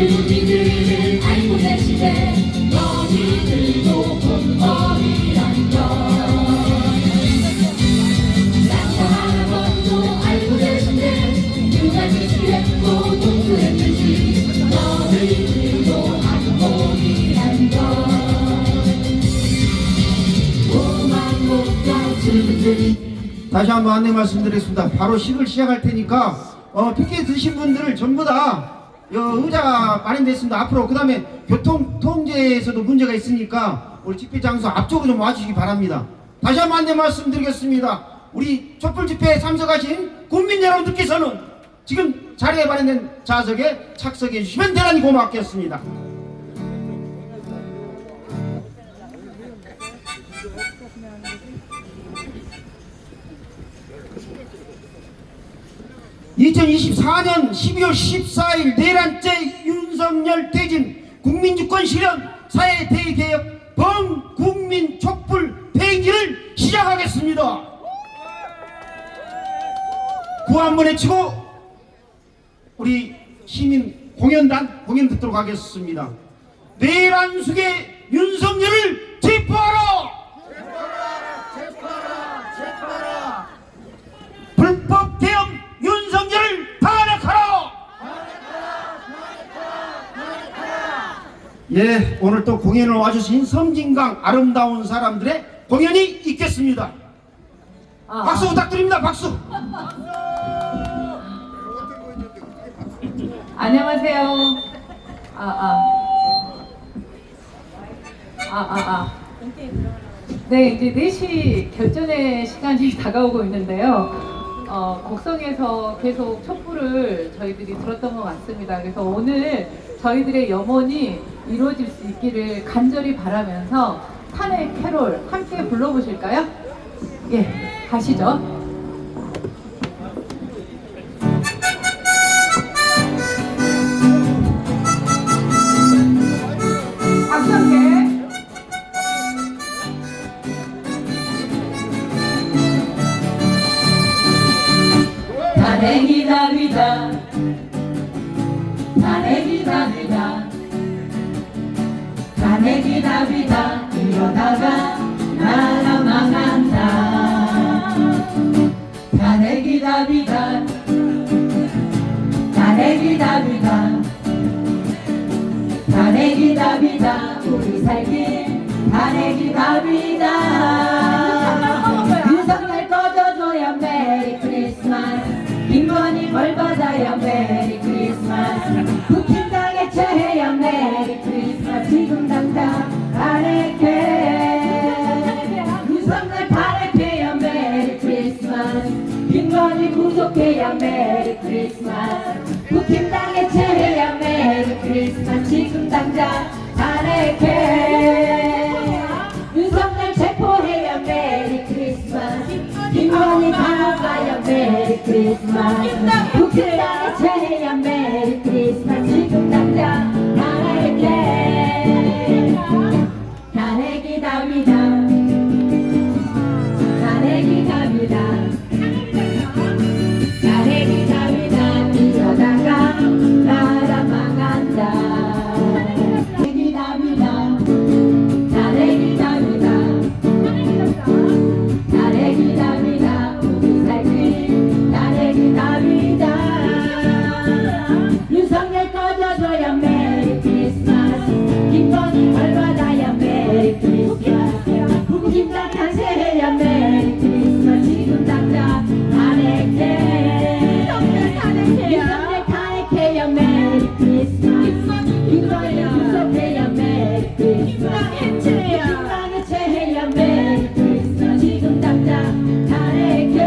주민들은 알고 계시네 너희들도 공범이란 걸 낙타 할아버지도 알고 계시네 누가 지시했고 동수했는지 너희들도 악몽이란 걸 오만 목자 주민들이 다시 한번 안내 말씀드리겠습니다. 바로 식을 시작할 테니까 피켓 드신 분들을 전부 다 의자가 마련됐습니다. 앞으로 그 다음에 교통 통제에서도 문제가 있으니까 우리 집회 장소 앞쪽으로 좀 와주시기 바랍니다. 다시 한번 안내 말씀드리겠습니다. 우리 촛불 집회에 참석하신 국민 여러분들께서는 지금 자리에 마련된 좌석에 착석해 주시면 대단히 고맙겠습니다. 2024년 12월 14일 내란죄 윤석열 퇴진 국민주권 실현 사회 대개혁 범국민 촛불 폐기를 시작하겠습니다. 구호 한번 외치고 우리 시민 공연 듣도록 하겠습니다. 내란 속의 윤석열을 체포하라! 체포하라! 불법 대응 윤석열을 탄핵하라! 예, 오늘 또 공연을 와주신 섬진강 아름다운 사람들의 공연이 있겠습니다. 박수 부탁드립니다. 박수. 안녕하세요. 네, 이제 4시 결전의 시간이 다가오고 있는데요. 곡성에서 계속 촛불을 저희들이 들었던 것 같습니다. 그래서 오늘 저희들의 염원이 이루어질 수 있기를 간절히 바라면서 탄핵 캐롤 함께 불러보실까요? 예, 가시죠. 박수 함께. 탄핵이답니다 탄핵이답니다 탄핵이답니다 이러다가 나라 망한다 탄핵이답니다 탄핵이답니다 탄핵이답니다 우리 살길 탄핵이답니다 윤석열 꺼져줘야 메리 크리스마스 김건희 벌받아야 메리 크리스마스 북한당에 처해야 메리 크리스마스 지금 당장 탄핵해 윤석열 탄핵해야 메리 크리스마스 김건희 구속해야 메리 크리스마스 북한당에 처해야 메리 크리스마스 지금 당장 탄핵해 윤석열 체포해야 메리 크리스마스 김건희 감옥 가야 메리 크리스마스 북한당에 처해야 메리 크리스마스 지금 당장 탄핵해 탄핵이답니다 탄핵이답니다 탄핵이답니다 이러다가 나라 망한다 탄핵이답니다 탄핵이답니다 탄핵이답니다 우리 살길 탄핵이답니다 윤석열 꺼져줘야 메리 크리스마스 김건희 벌받아야 메리 크리스마스 북한당 탄생해야 메리 크리스마스 지금 당장 탄핵해 윤석열 탄핵해야 메리 크리스마스 김건희 구속해야 메리 크리스마스 북한당에 체해야 메리 크리스마스 지금 당장 탄핵해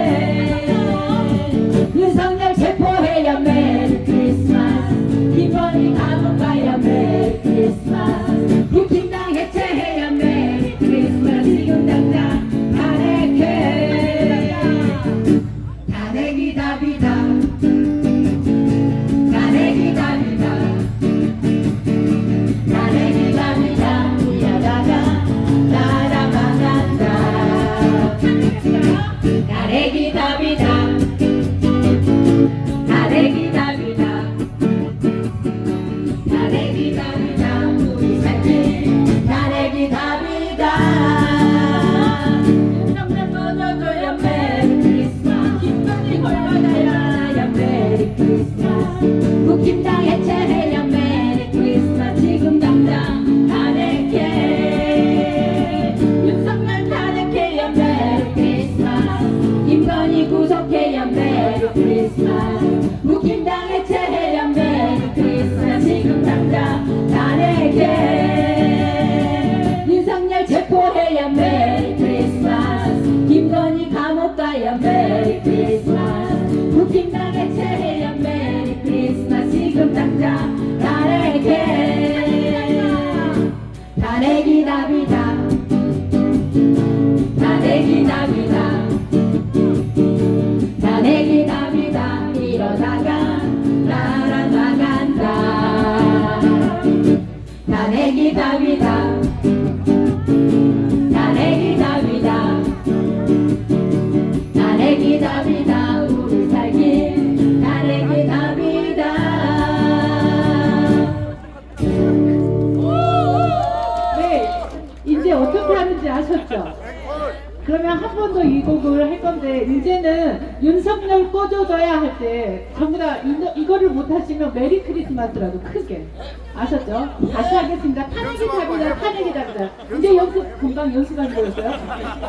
윤석열 체포해야 메리 크리스마스 김건희 감옥 가야 메리 크리스마스 북한당 해체해야 메리 크리스마스 지금 당장 탄핵해 탄핵이답니다 탄핵이답니다 탄핵이답니다 이러다가 나래기 답이다 나래기 답이다 나래기 답이다 우리 살기 나래기 답이다 네, 이제 어떻게 하는지 아셨죠? 그러면 한 번 더 이 곡을 할 건데 이제는 윤석열 꺼줘줘야 할 때 전부 다 이거를 못 하시면 메리 크리스마스라도 크게 아셨죠? 다시 하겠습니다. 탄핵이 답이다 탄핵이 답이다. 이제 연습 금방 연습한 거였어요.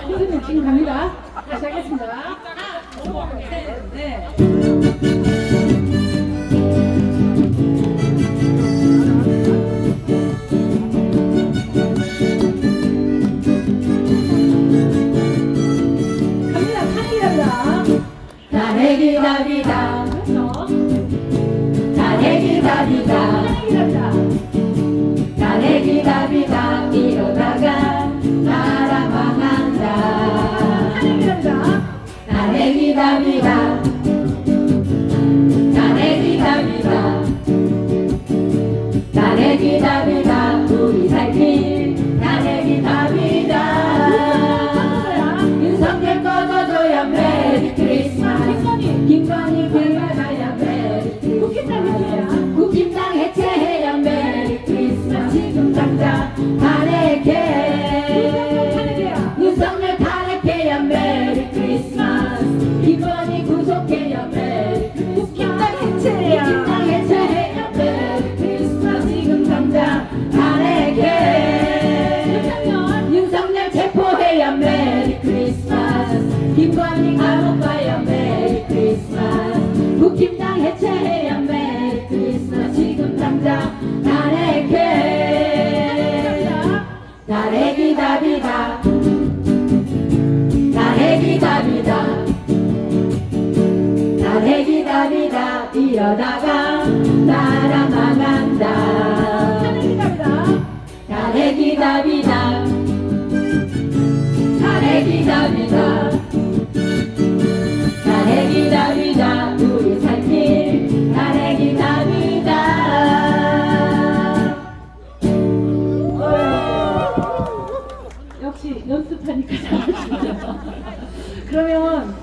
선생님 지금 갑니다. 다시 하겠습니다. 하나 둘셋넷 나래기 답이다 나래기 답이다 나래기 답이다 이러다가 나라 망한다 나래기 답이다 나래기 답이다 나래기 답이다 우리 살길 나래기 답이다 윤석열 꺼져줘야 메리 크리스마스 김건희 불가져야 메리 크리스마스 국힘당 해체해야 메리 크리스마스 지금 당장 탄핵해 윤석열 탄핵해야 메리 크리스마스 김건희 구속해야 메리 크리스마스 국힘당 해체해야 메리 크리스마스 지금 당장 탄핵해 윤석열 체포해야 메리 크리스마스 김건희 감옥 가야 메리 크리스마스 국힘당 해체해야 메리 크리스마스 지금 당장 탄핵해 나래기 답이다 나래기 답이다 나래기 답이다 이러다가 나라 망한다 나래기 답이다 나래기 답이다 나래기 답이다 우리 살길 나래기 답이다 역시 연습하니까 잘하시네요. 그러면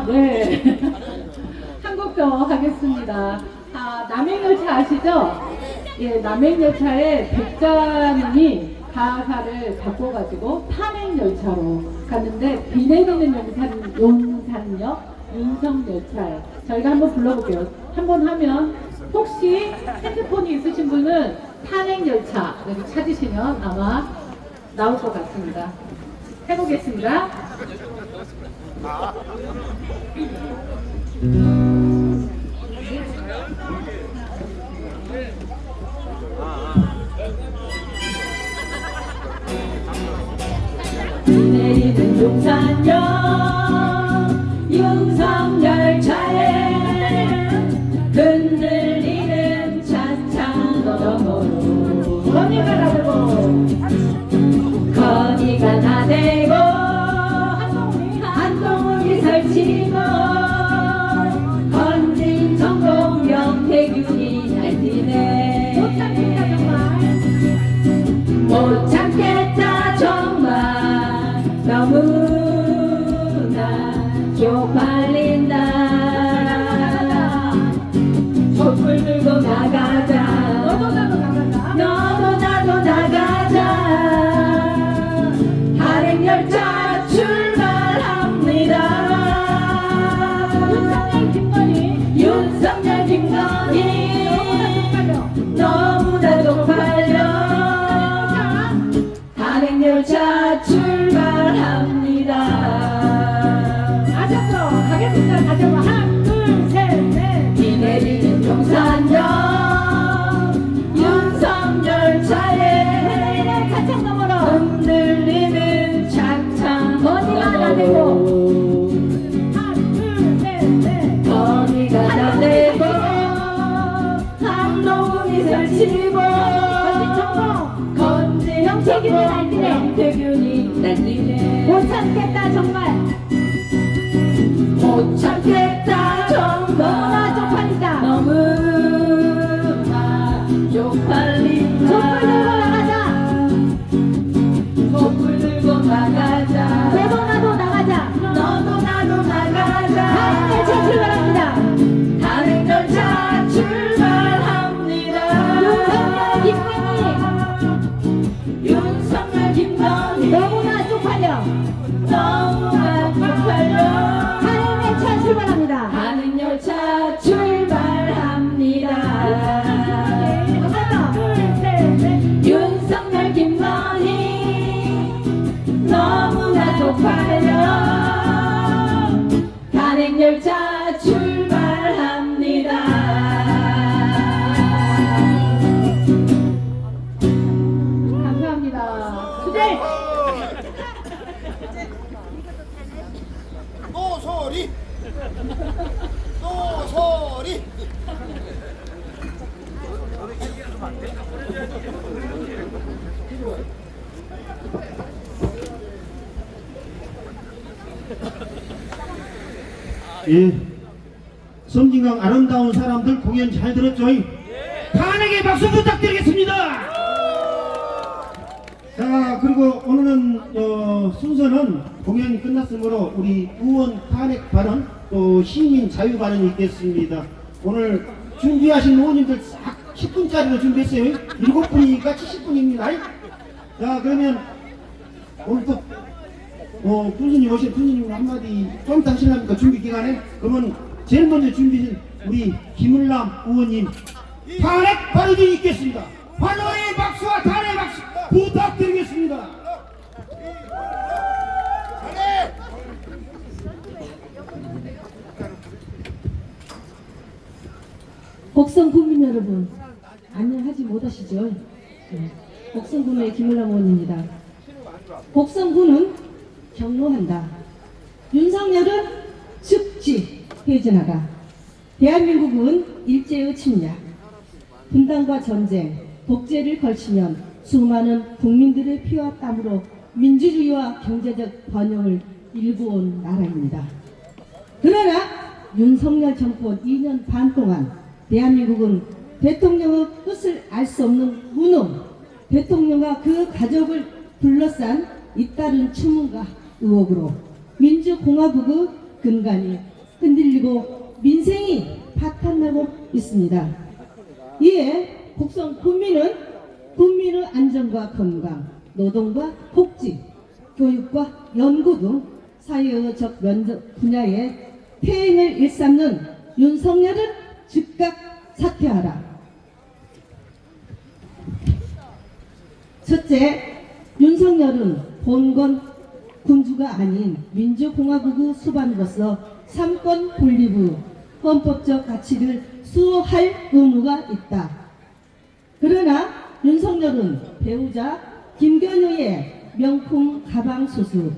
네. 한 곡 더 하겠습니다. 남행열차 아시죠? 예, 남행열차에 백자님이 가사를 바꿔가지고 탄핵열차로 갔는데 비 내리는 용산역 윤석열차에 저희가 한번 불러볼게요. 한번 하면 혹시 핸드폰이 있으신 분은 탄핵열차 여기 찾으시면 아마 나올 것 같습니다. 해보겠습니다. 내리는 용산역 윤석열차에 흔들리는 차창 너머로 건이가 나대고 건이가 나대고 한동훈이 설치고 건진 정동 명태균이 날뛰네 못 참겠다 정말 너무나 쪽팔린다 촛불 들고 나가자 너도 나도 쪽팔린다 촛불 들고 나가자. 촛불 들고 나가자 너도 나도 나가자. 너도 나도 나가자 열차 출발합니다. 단행 열차 출발합니다 윤석열, 김건희 윤석열 김건희 너무나 쪽팔려. 너무나 쪽팔려 단행 열차 출발합니다. 가는 열차 출발합니다 하나, 둘, 셋, 넷. 윤석열 김건희 너무나 쪽팔려 단행 열차 출발합니다 감사합니다. 주제. 노소리 노소리 예, 섬진강 아름다운 사람들 공연 잘 들었죠? 간에게 박수 부탁드리겠습니다. 자, 그리고 오늘은 순서는 공연이 끝났으므로 우리 의원 탄핵 발언 또 시민 자유 발언이 있겠습니다. 오늘 준비하신 의원님들 싹 10분짜리로 준비했어요. 7분이니까 70분입니다. 자, 그러면 오늘 또 군수님 오신 군수님 한마디 좀 이따 하시려니까 준비 기간에 그러면 제일 먼저 준비신 우리 김을남 의원님 탄핵 발언이 있겠습니다. 환호의 박수와 탄핵 박수 부탁드리겠습니다. 잘해 복성 국민 여러분, 안녕하지 못하시죠? 네. 복성군의 김을남 의원입니다. 복성군은 경로한다. 윤석열은 즉지 회전하다. 대한민국은 일제의 침략, 분단과 전쟁, 독재를 걸치면 수많은 국민들의 피와 땀으로 민주주의와 경제적 번영을 일구어온 나라입니다. 그러나 윤석열 정권 2년 반 동안 대한민국은 대통령의 뜻을 알 수 없는 무능, 대통령과 그 가족을 둘러싼 잇따른 추문과 의혹으로 민주공화국의 근간이 흔들리고 민생이 파탄나고 있습니다. 이에 국선 국민의 안전과 건강, 노동과 복지, 교육과 연구 등 사회의적 분야에 폐행을 일삼는 윤석열은 즉각 사퇴하라. 첫째, 윤석열은 본건 군주가 아닌 민주공화국의 수반으로서 삼권 분립의 헌법적 가치를 수호할 의무가 있다. 그러나 윤석열은 배우자 김건희의 명품 가방 수수,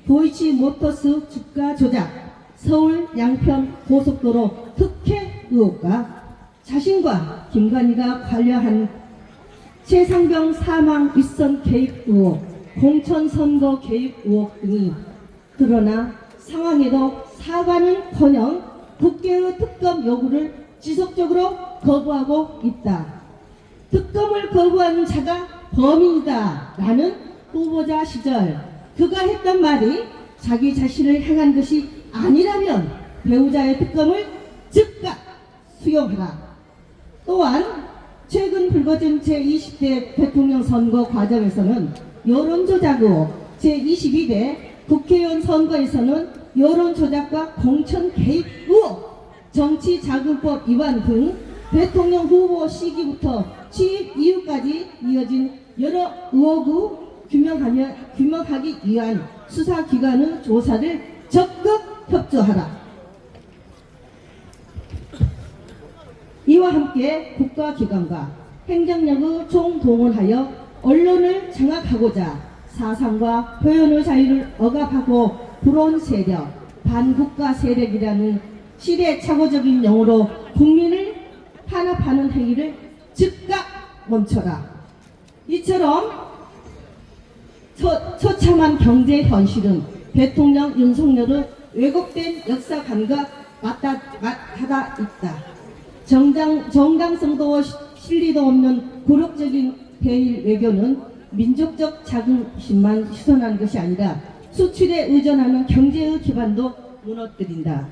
도이치모터스 주가 조작, 서울 양평 고속도로 특혜 의혹과 자신과 김건희가 관여한 최상병 사망 윗선 개입 의혹, 공천선거 개입 의혹 등이 드러나 상황에도 사과는커녕 국회의 특검 요구를 지속적으로 거부하고 있다. 특검을 거부하는 자가 범인이다 라는 후보자 시절 그가 했던 말이 자기 자신을 향한 것이 아니라면 배우자의 특검을 즉각 수용하라. 또한 최근 불거진 제20대 대통령 선거 과정에서는 여론조작 의혹, 제22대 국회의원 선거에서는 여론조작과 공천 개입 의혹, 정치자금법 위반 등 대통령 후보 시기부터 취임 이후까지 이어진 여러 의혹을 규명하기 위한 수사기관의 조사를 적극 협조하라. 이와 함께 국가기관과 행정력을 총동원하여 언론을 장악하고자 사상과 표현의 자유를 억압하고 불온 세력, 반국가 세력이라는 시대착오적인 용어로 국민을 탄압하는 행위를 즉각 멈춰라. 이처럼 처참한 경제 현실은 대통령 윤석열의 왜곡된 역사관과 맞닿아 있다. 정당성도 실리도 없는 굴욕적인 대일 외교는 민족적 자긍심만 훼손하는 것이 아니라 수출에 의존하는 경제의 기반도 무너뜨린다.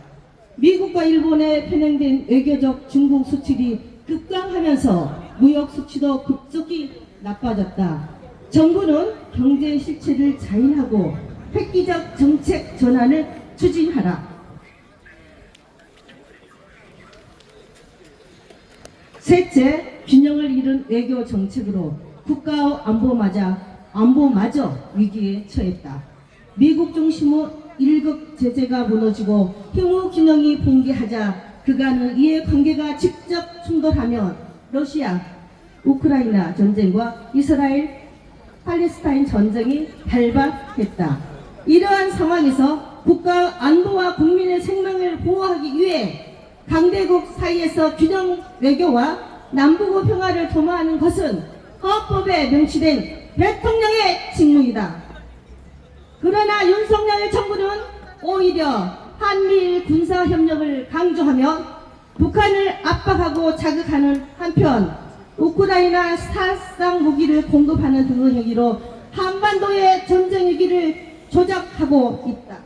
미국과 일본에 편행된 외교적 중국 수출이 급강하면서 무역 수치도 급속히 나빠졌다. 정부는 경제 실체를 자인하고 획기적 정책 전환을 추진하라. 셋째, 균형을 잃은 외교 정책으로 국가 안보마저 위기에 처했다. 미국 중심의 일극 제재가 무너지고 힘의 균형이 붕괴하자 그간의 이해관계가 직접 충돌하며 러시아, 우크라이나 전쟁과 이스라엘, 팔레스타인 전쟁이 발발했다. 이러한 상황에서 국가 안보와 국민의 생명을 보호하기 위해 강대국 사이에서 균형 외교와 남북의 평화를 도모하는 것은 헌법에 명시된 대통령의 직무이다. 그러나 윤석열 정부는 오히려 한미일 군사협력을 강조하며 북한을 압박하고 자극하는 한편 우크라이나 살상 무기를 공급하는 등의 행위로 한반도의 전쟁 위기를 조작하고 있다.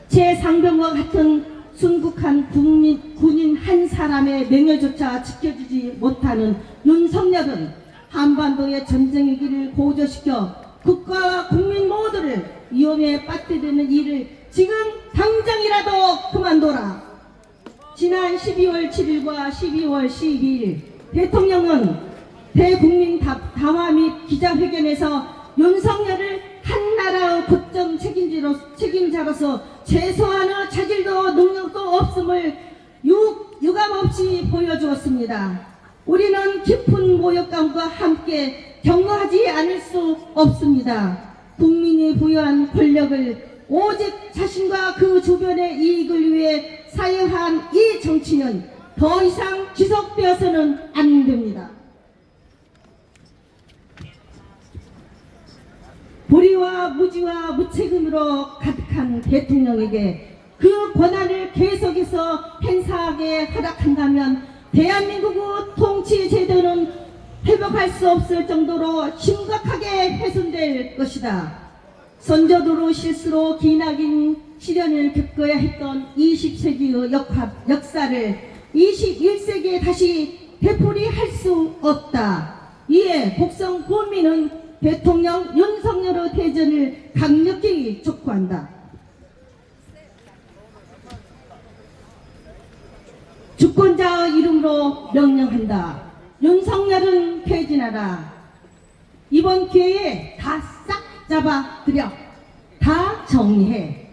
제 상병과 같은 순국한 군인 한 사람의 명예조차 지켜주지 못하는 윤석열은 한반도의 전쟁 위기를 고조시켜 국가와 국민 모두를 위험에 빠뜨리는 일을 지금 당장이라도 그만둬라. 지난 12월 7일과 12월 12일 대통령은 대국민 담화 및 기자회견에서 윤석열을 한나라의 국정 책임자로서 최소한의 차질도 능력도 없음을 유감없이 보여주었습니다. 우리는 깊은 모욕감과 함께 경고하지 않을 수 없습니다. 국민이 부여한 권력을 오직 자신과 그 주변의 이익을 위해 사용한 이 정치는 더 이상 지속되어서는 안 됩니다. 불의와 무지와 무책임으로 가득한 대통령에게 그 권한을 계속해서 행사하게 허락한다면 대한민국의 통치 제도는 회복할 수 없을 정도로 심각하게 훼손될 것이다. 선조도로 실수로 기나긴 시련을 겪어야 했던 20세기의 역사를 21세기에 다시 되풀이할 수 없다. 이에 곡성 국민은 대통령 윤석열의 퇴진을 강력히 촉구한다. 주권자의 이름으로 명령한다. 윤석열은 퇴진하라. 이번 기회에 다 싹 잡아들여 다 정리해.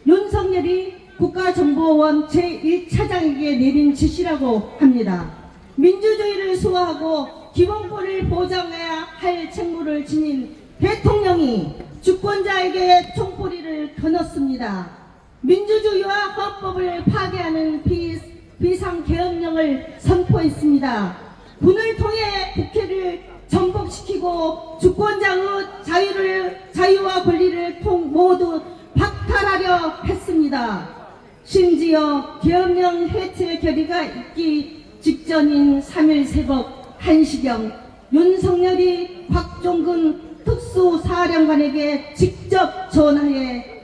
윤석열이 국가정보원 제1차장에게 내린 지시라고 합니다. 민주주의를 수호하고 기본권을 보장해야 할 책무를 지닌 대통령이 주권자에게 총뿌리를 거눴습니다. 민주주의와 헌법을 파괴하는 비상계엄령을 선포했습니다. 군을 통해 국회를 전복시키고 주권자의 자유와 권리를 모두 박탈하려 했습니다. 심지어 계엄령 해체 결의가 있기 직전인 3일 새벽 1시경 윤석열이 곽종근 특수사령관에게 직접 전화해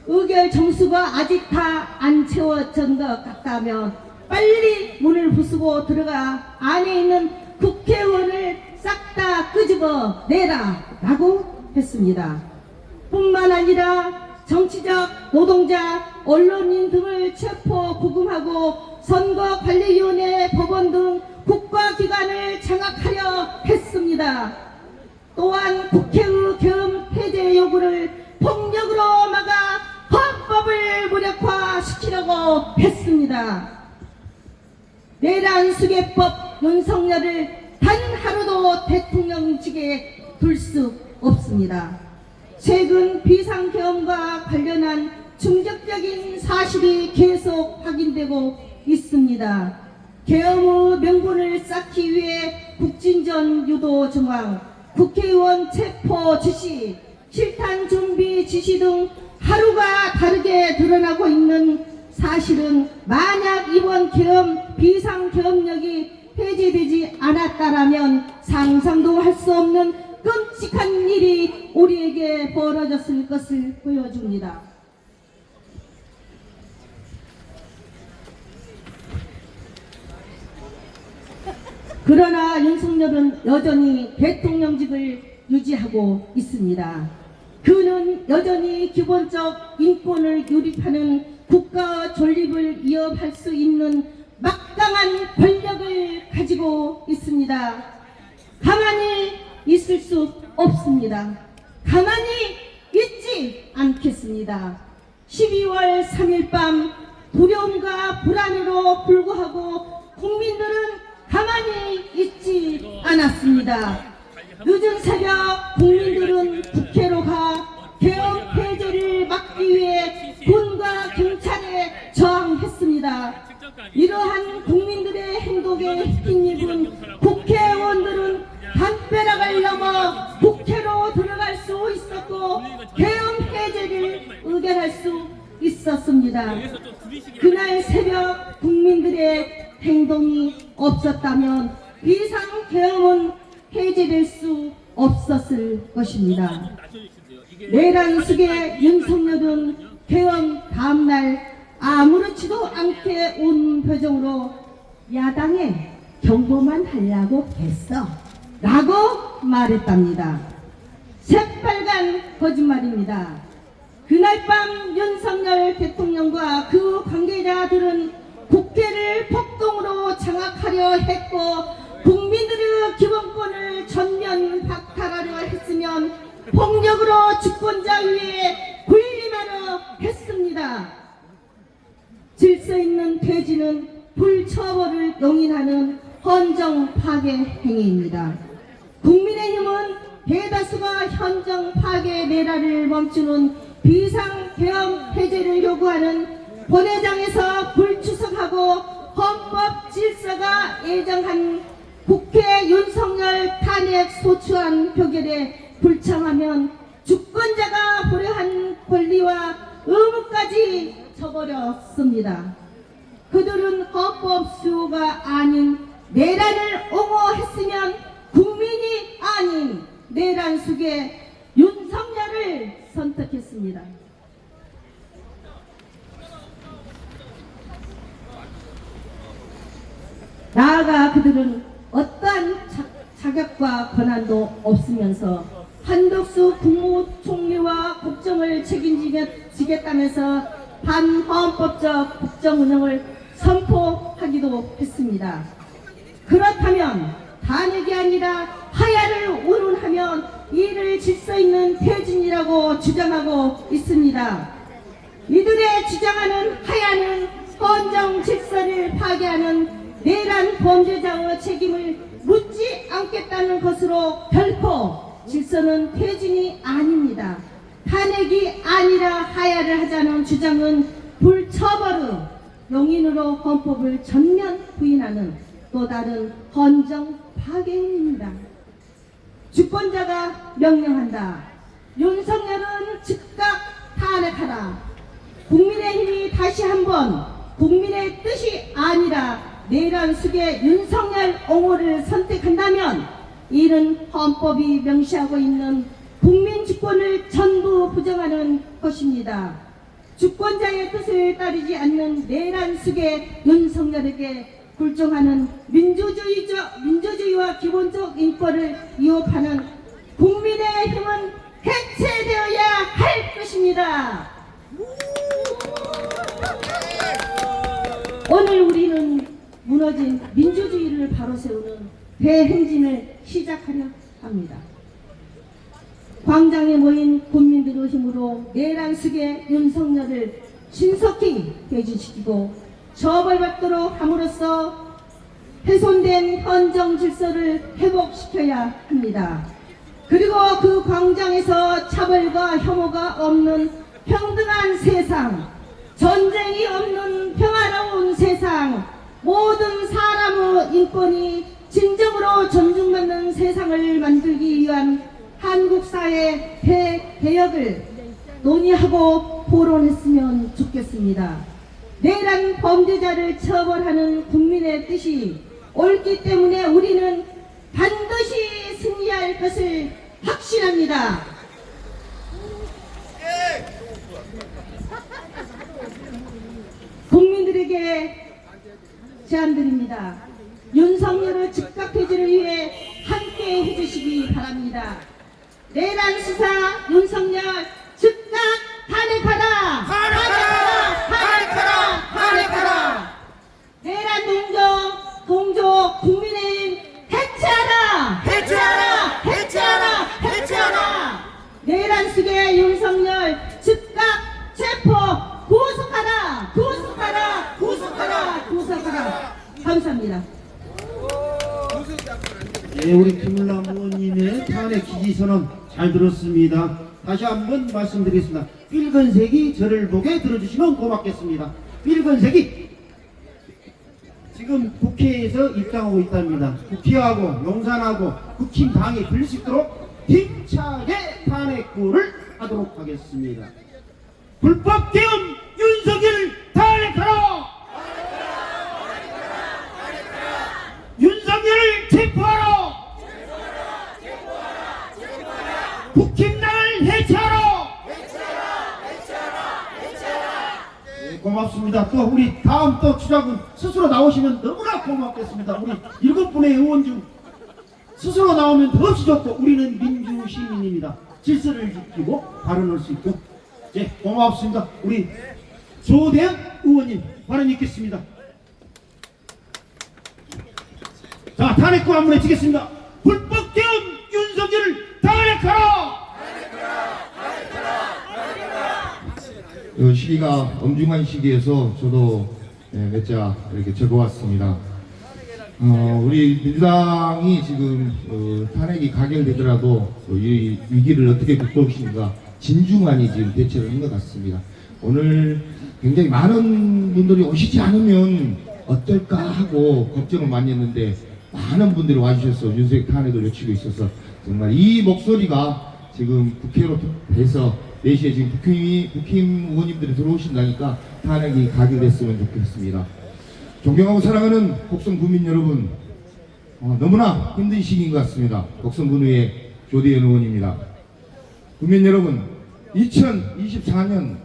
의결 정수가 아직 다 안 채워진 것 같다며 빨리 문을 부수고 들어가 안에 있는 국회의원을 싹 다 끄집어 내라 라고 했습니다. 뿐만 아니라 정치적, 노동자, 언론인 등을 체포 구금하고 선거관리위원회, 법원 등 국가기관을 장악하려 했습니다. 또한 국회의 계엄 폐쇄 요구를 폭력으로 막아 헌법을 무력화시키려고 했습니다. 내란 수개법 윤석열을 단 하루도 대통령직에 둘 수 없습니다. 최근 비상계엄과 관련한 충격적인 사실이 계속 확인되고 있습니다. 계엄의 명분을 쌓기 위해 국진전 유도 정황, 국회의원 체포 지시, 실탄 준비 지시 등 하루가 다르게 드러나고 있는 사실은 만약 이번 계엄 비상계엄령이 해제되지 않았다라면 상상도 할 수 없는 끔찍한 일이 우리에게 벌어졌을 것을 보여줍니다. 그러나 윤석열은 여전히 대통령직을 유지하고 있습니다. 그는 여전히 기본적 인권을 유립하는 국가 존립을 위협할 수 있는 막강한 권력을 가지고 있습니다. 가만히 있을 수 없습니다. 가만히 있지 않겠습니다. 12월 3일 밤 두려움과 불안으로 불구하고 국민들은 가만히 있지 않았습니다. 늦은 새벽 국민들은 국회로 가 계엄 폐지를 막기 위해 군과 경찰에 저항했습니다. 이러한 국민들의 행동에 힘입은 국회의원들은 담벼락을 넘어 국회로 들어갈 수 있었고 계엄 폐지를 의결할 수 있었습니다. 그날 새벽 국민들의 행동이 없었다면 비상계엄은 해제될 수 없었을 것입니다. 내란숙의 윤석열은 계엄 다음날 아무렇지도 않게 온 표정으로 야당에 경고만 하려고 했어 라고 말했답니다. 새빨간 거짓말입니다. 그날 밤 윤석열 대통령과 그 관계자들은 국회를 폭동으로 장악하려 했고 국민들의 기본권을 전면 박탈하려 했으면 폭력으로 주권자 위에 군림하려 했습니다. 질서 있는 퇴진은 불처벌을 용인하는 헌정 파괴 행위입니다. 국민의힘은 대다수가 헌정 파괴 내란을 멈추는 비상계엄 해제를 요구하는 본회장에서 불출석하고 헌법 질서가 예정한 국회 윤석열 탄핵 소추안 표결에 불참하면 주권자가 보려한 권리와 의무까지 저버렸습니다. 그들은 헌법 수호가 아닌 내란을 옹호했으면 국민이 아닌 내란 속에 윤석열을 선택했습니다. 나아가 그들은 어떠한 자격과 권한도 없으면서 한덕수 국무총리와 국정을 책임지겠다면서 반헌법적 국정 운영을 선포하기도 했습니다. 그렇다면 탄핵이 아니라 하야를 운운하면 이를 질서 있는 퇴진이라고 주장하고 있습니다. 이들의 주장하는 하야는 헌정 질서를 파괴하는 내란 범죄자의 책임을 묻지 않겠다는 것으로 결코 질서는 퇴진이 아닙니다. 탄핵이 아니라 하야를 하자는 주장은 불처벌의 용인으로 헌법을 전면 부인하는 또 다른 헌정 파괴입니다. 주권자가 명령한다. 윤석열은 즉각 탄핵하라. 국민의힘이 다시 한번 국민의 뜻이 아니라 내란 속의 윤석열 옹호를 선택한다면 이는 헌법이 명시하고 있는 국민 주권을 전부 부정하는 것입니다. 주권자의 뜻을 따르지 않는 내란 속의 윤석열에게 굴종하는 민주주의와 기본적 인권을 위협하는 국민의힘은 해체되어야 할 것입니다. 오늘 우리는 무너진 민주주의를 바로 세우는 대행진을 시작하려 합니다. 광장에 모인 국민들의 힘으로 내란 속의 윤석열을 신속히 퇴진시키고 처벌받도록 함으로써 훼손된 헌정 질서를 회복시켜야 합니다. 그리고 그 광장에서 차별과 혐오가 없는 평등한 세상, 전쟁이 없는 평화로운 세상, 모든 사람의 인권이 진정으로 존중받는 세상을 만들기 위한 한국 사회 대개혁을 논의하고 토론했으면 좋겠습니다. 내란 범죄자를 처벌하는 국민의 뜻이 옳기 때문에 우리는 반드시 승리할 것을 확신합니다. 국민들에게 제안드립니다. 윤석열을 즉각 해제를 위해 함께 해주시기 바랍니다. 내란 수사 윤석열 즉각 탄핵하라! 탄핵하라! 내란 동조 국민의힘 해체하라! 내란 수괴 윤석열 즉각 체포 구속하라! 감사합니다. 예, 우리 김을남 의원님의 탄핵 지지선언 잘 들었습니다. 다시 한번 말씀드리겠습니다. 삘건색이 저를 보게 들어주시면 고맙겠습니다. 삘건색이 지금 국회에서 입당하고 있답니다. 국회하고 용산하고 국힘당이 들릴 수 있도록 힘차게 탄핵구를 하도록 하겠습니다. 불법 계엄 윤석열 탄핵하라! 윤석열을 체포하라! 국힘당을 해체하라! 네, 고맙습니다. 또 우리 다음 또 추자분 스스로 나오시면 너무나 고맙겠습니다. 우리 7분의 의원 중 스스로 나오면 더없이 좋고 우리는 민주시민입니다. 질서를 지키고 발언할 수 있고. 네, 고맙습니다. 우리 조대현 의원님 발언 있겠습니다. 자, 탄핵구 한번 해치겠습니다. 불법 계엄 윤석열을 탄핵하라! 시기가 엄중한 시기에서 저도 몇 자 이렇게 적어왔습니다. 우리 민주당이 지금 탄핵이 가결되더라도 이 위기를 어떻게 극복하신가 진중하니 지금 대처를 한 것 같습니다. 오늘 굉장히 많은 분들이 오시지 않으면 어떨까 하고 걱정을 많이 했는데 많은 분들이 와주셔서 윤석열 탄핵을 외치고 있어서 정말 이 목소리가 지금 국회로 돼서 4시에 지금 국힘 의원님들이 들어오신다니까 탄핵이 가결됐으면 좋겠습니다. 존경하고 사랑하는 곡성 국민 여러분, 너무나 힘든 시기인 것 같습니다. 곡성군의회 조대현 의원입니다. 국민 여러분, 2024년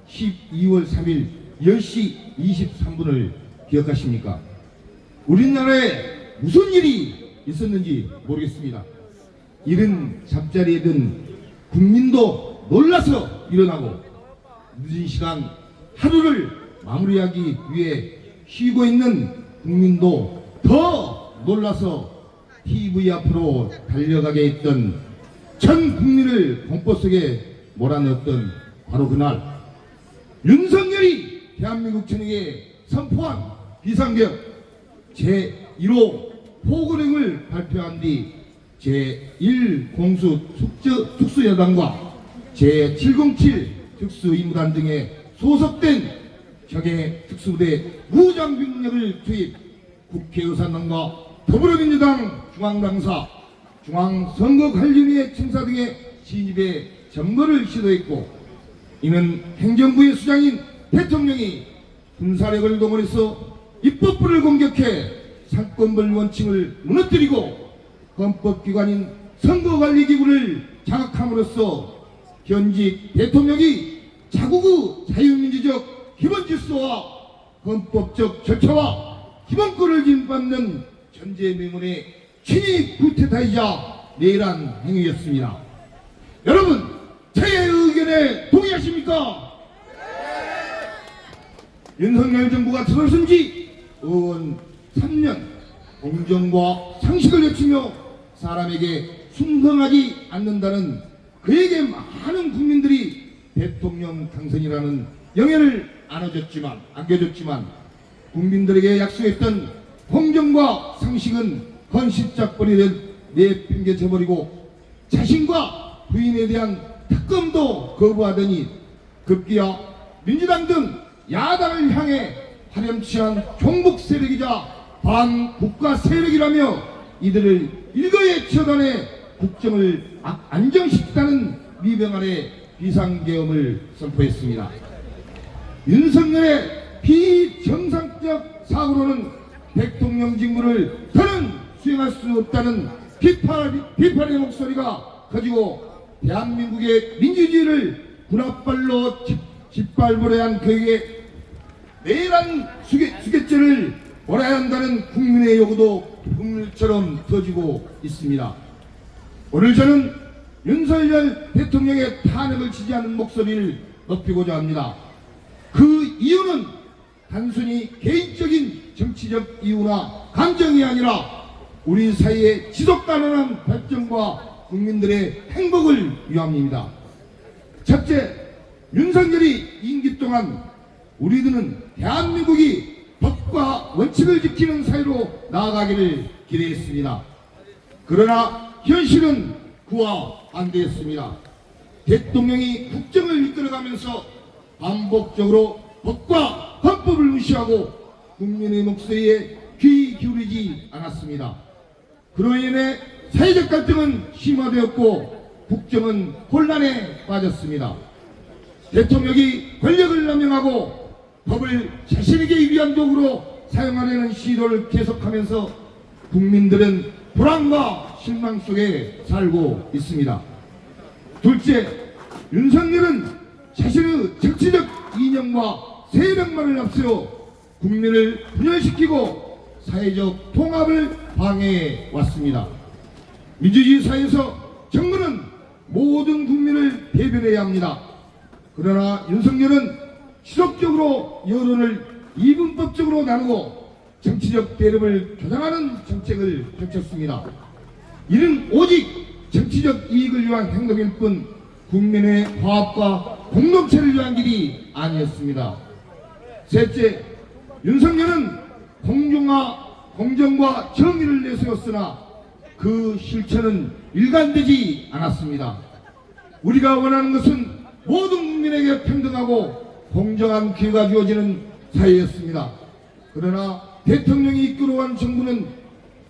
12월 3일 10시 23분을 기억하십니까? 우리나라에 무슨 일이 있었는지 모르겠습니다. 이른 잠자리에 든 국민도 놀라서 일어나고 늦은 시간 하루를 마무리하기 위해 쉬고 있는 국민도 더 놀라서 TV 앞으로 달려가게 했던 전 국민을 공포 속에 몰아넣었던 바로 그날 윤석열이 대한민국 전역에 선포한 비상계엄 제1호 포고령을 발표한 뒤 제1공수 특수여단과 제707 특수임무단 등에 소속된 적의 특수부대 무장병력을 투입, 국회의사당과 더불어민주당 중앙당사, 중앙선거관리위의 청사 등의 진입에 점거를 시도했고, 이는 행정부의 수장인 대통령이 군사력을 동원해서 입법부를 공격해 상권벌 원칙을 무너뜨리고 헌법기관인 선거관리기구를 장악함으로써 현직 대통령이 자국의 자유민주적 기본질서와 헌법적 절차와 기본권을 지받는 전제명분의 친위 쿠데타이자 내란 행위였습니다. 여러분, 저의 의견에 동의하십니까? 윤석열 정부가 들어선 지 3년 공정과 상식을 외치며 사람에게 순응하지 않는다는 그에게 많은 국민들이 대통령 당선이라는 영예를 안겨줬지만 국민들에게 약속했던 공정과 상식은 헌신짝벌이 내팽개쳐버리고 자신과 부인에 대한 특검도 거부하더니 급기야 민주당 등 야당을 향해 파렴치한 종북 세력이자 반국가 세력이라며 이들을 일거에 처단해 국정을 안정시키다는 미병 아래 비상계엄을 선포했습니다. 윤석열의 비정상적 사고로는 대통령 직무를 더는 수행할 수 없다는 비판의 목소리가 커지고 대한민국의 민주주의를 군합발로 짓밟으려 한 그에게 내란 수괴죄를 몰아야 한다는 국민의 요구도 국물처럼 터지고 있습니다. 오늘 저는 윤석열 대통령의 탄핵을 지지하는 목소리를 높이고자 합니다. 그 이유는 단순히 개인적인 정치적 이유나 감정이 아니라 우리 사회의 지속가능한 발전과 국민들의 행복을 위함입니다. 첫째, 윤석열이 임기 동안 우리들은 대한민국이 법과 원칙을 지키는 사회로 나아가기를 기대했습니다. 그러나 현실은 그와 반대였습니다. 대통령이 국정을 이끌어가면서 반복적으로 법과 헌법을 무시하고 국민의 목소리에 귀 기울이지 않았습니다. 그로 인해 사회적 갈등은 심화되었고 국정은 혼란에 빠졌습니다. 대통령이 권력을 남용하고 법을 자신에게 유리한 도구로 사용하려는 시도를 계속하면서 국민들은 불안과 실망 속에 살고 있습니다. 둘째, 윤석열은 자신의 정치적 이념과 세력만을 앞세워 국민을 분열시키고 사회적 통합을 방해해 왔습니다. 민주주의 사회에서 정부는 모든 국민을 대변해야 합니다. 그러나 윤석열은 지속적으로 여론을 이분법적으로 나누고 정치적 대립을 조장하는 정책을 펼쳤습니다. 이는 오직 정치적 이익을 위한 행동일 뿐 국민의 화합과 공동체를 위한 길이 아니었습니다. 셋째, 윤석열은 공정과 정의를 내세웠으나 그 실천은 일관되지 않았습니다. 우리가 원하는 것은 모든 국민에게 평등하고 공정한 기회가 주어지는 사회였습니다. 그러나 대통령이 이끌어온 정부는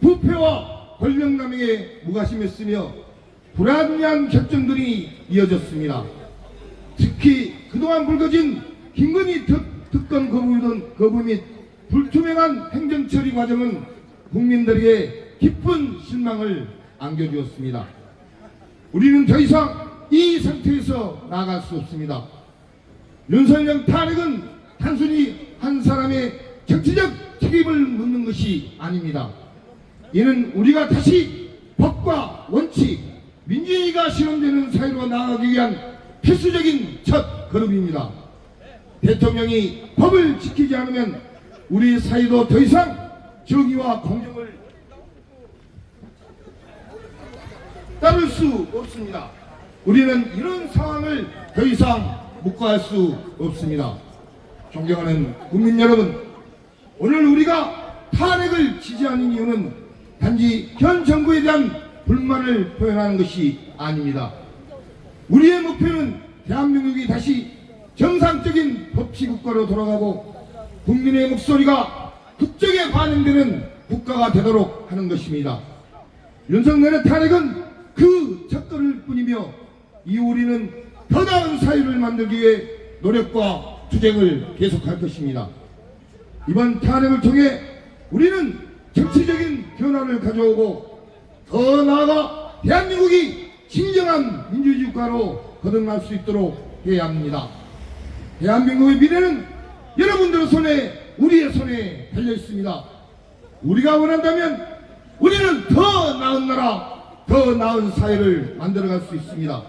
부패와 권력남용에 무관심했으며 불합리한 결정들이 이어졌습니다. 특히 그동안 불거진 김건희 특검 거부 및 불투명한 행정처리 과정은 국민들에게 깊은 실망을 안겨주었습니다. 우리는 더 이상 이 상태에서 나아갈 수 없습니다. 윤석열 탄핵은 단순히 한 사람의 정치적 책임을 묻는 것이 아닙니다. 이는 우리가 다시 법과 원칙, 민주주의가 실현되는 사회로 나아가기 위한 필수적인 첫 걸음입니다. 대통령이 법을 지키지 않으면 우리 사회도 더 이상 정의와 공정을 따를 수 없습니다. 우리는 이런 상황을 더 이상 묵과할 수 없습니다. 존경하는 국민 여러분, 오늘 우리가 탄핵을 지지하는 이유는 단지 현 정부에 대한 불만을 표현하는 것이 아닙니다. 우리의 목표는 대한민국이 다시 정상적인 법치국가로 돌아가고 국민의 목소리가 국정에 반영되는 국가가 되도록 하는 것입니다. 윤석열의 탄핵은 그 첫걸음일 뿐이며 이후 우리는 더 나은 사회를 만들기 위해 노력과 투쟁을 계속할 것입니다. 이번 탄핵을 통해 우리는 정치적인 변화를 가져오고 더 나아가 대한민국이 진정한 민주주의 국가로 거듭날 수 있도록 해야 합니다. 대한민국의 미래는 여러분들의 손에, 우리의 손에 달려 있습니다. 우리가 원한다면 우리는 더 나은 나라, 더 나은 사회를 만들어갈 수 있습니다.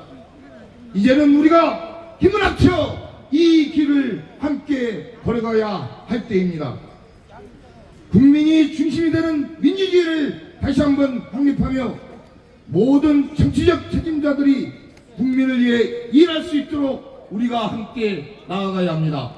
이제는 우리가 힘을 합쳐 이 길을 함께 걸어가야 할 때입니다. 국민이 중심이 되는 민주주의를 다시 한번 확립하며 모든 정치적 책임자들이 국민을 위해 일할 수 있도록 우리가 함께 나아가야 합니다.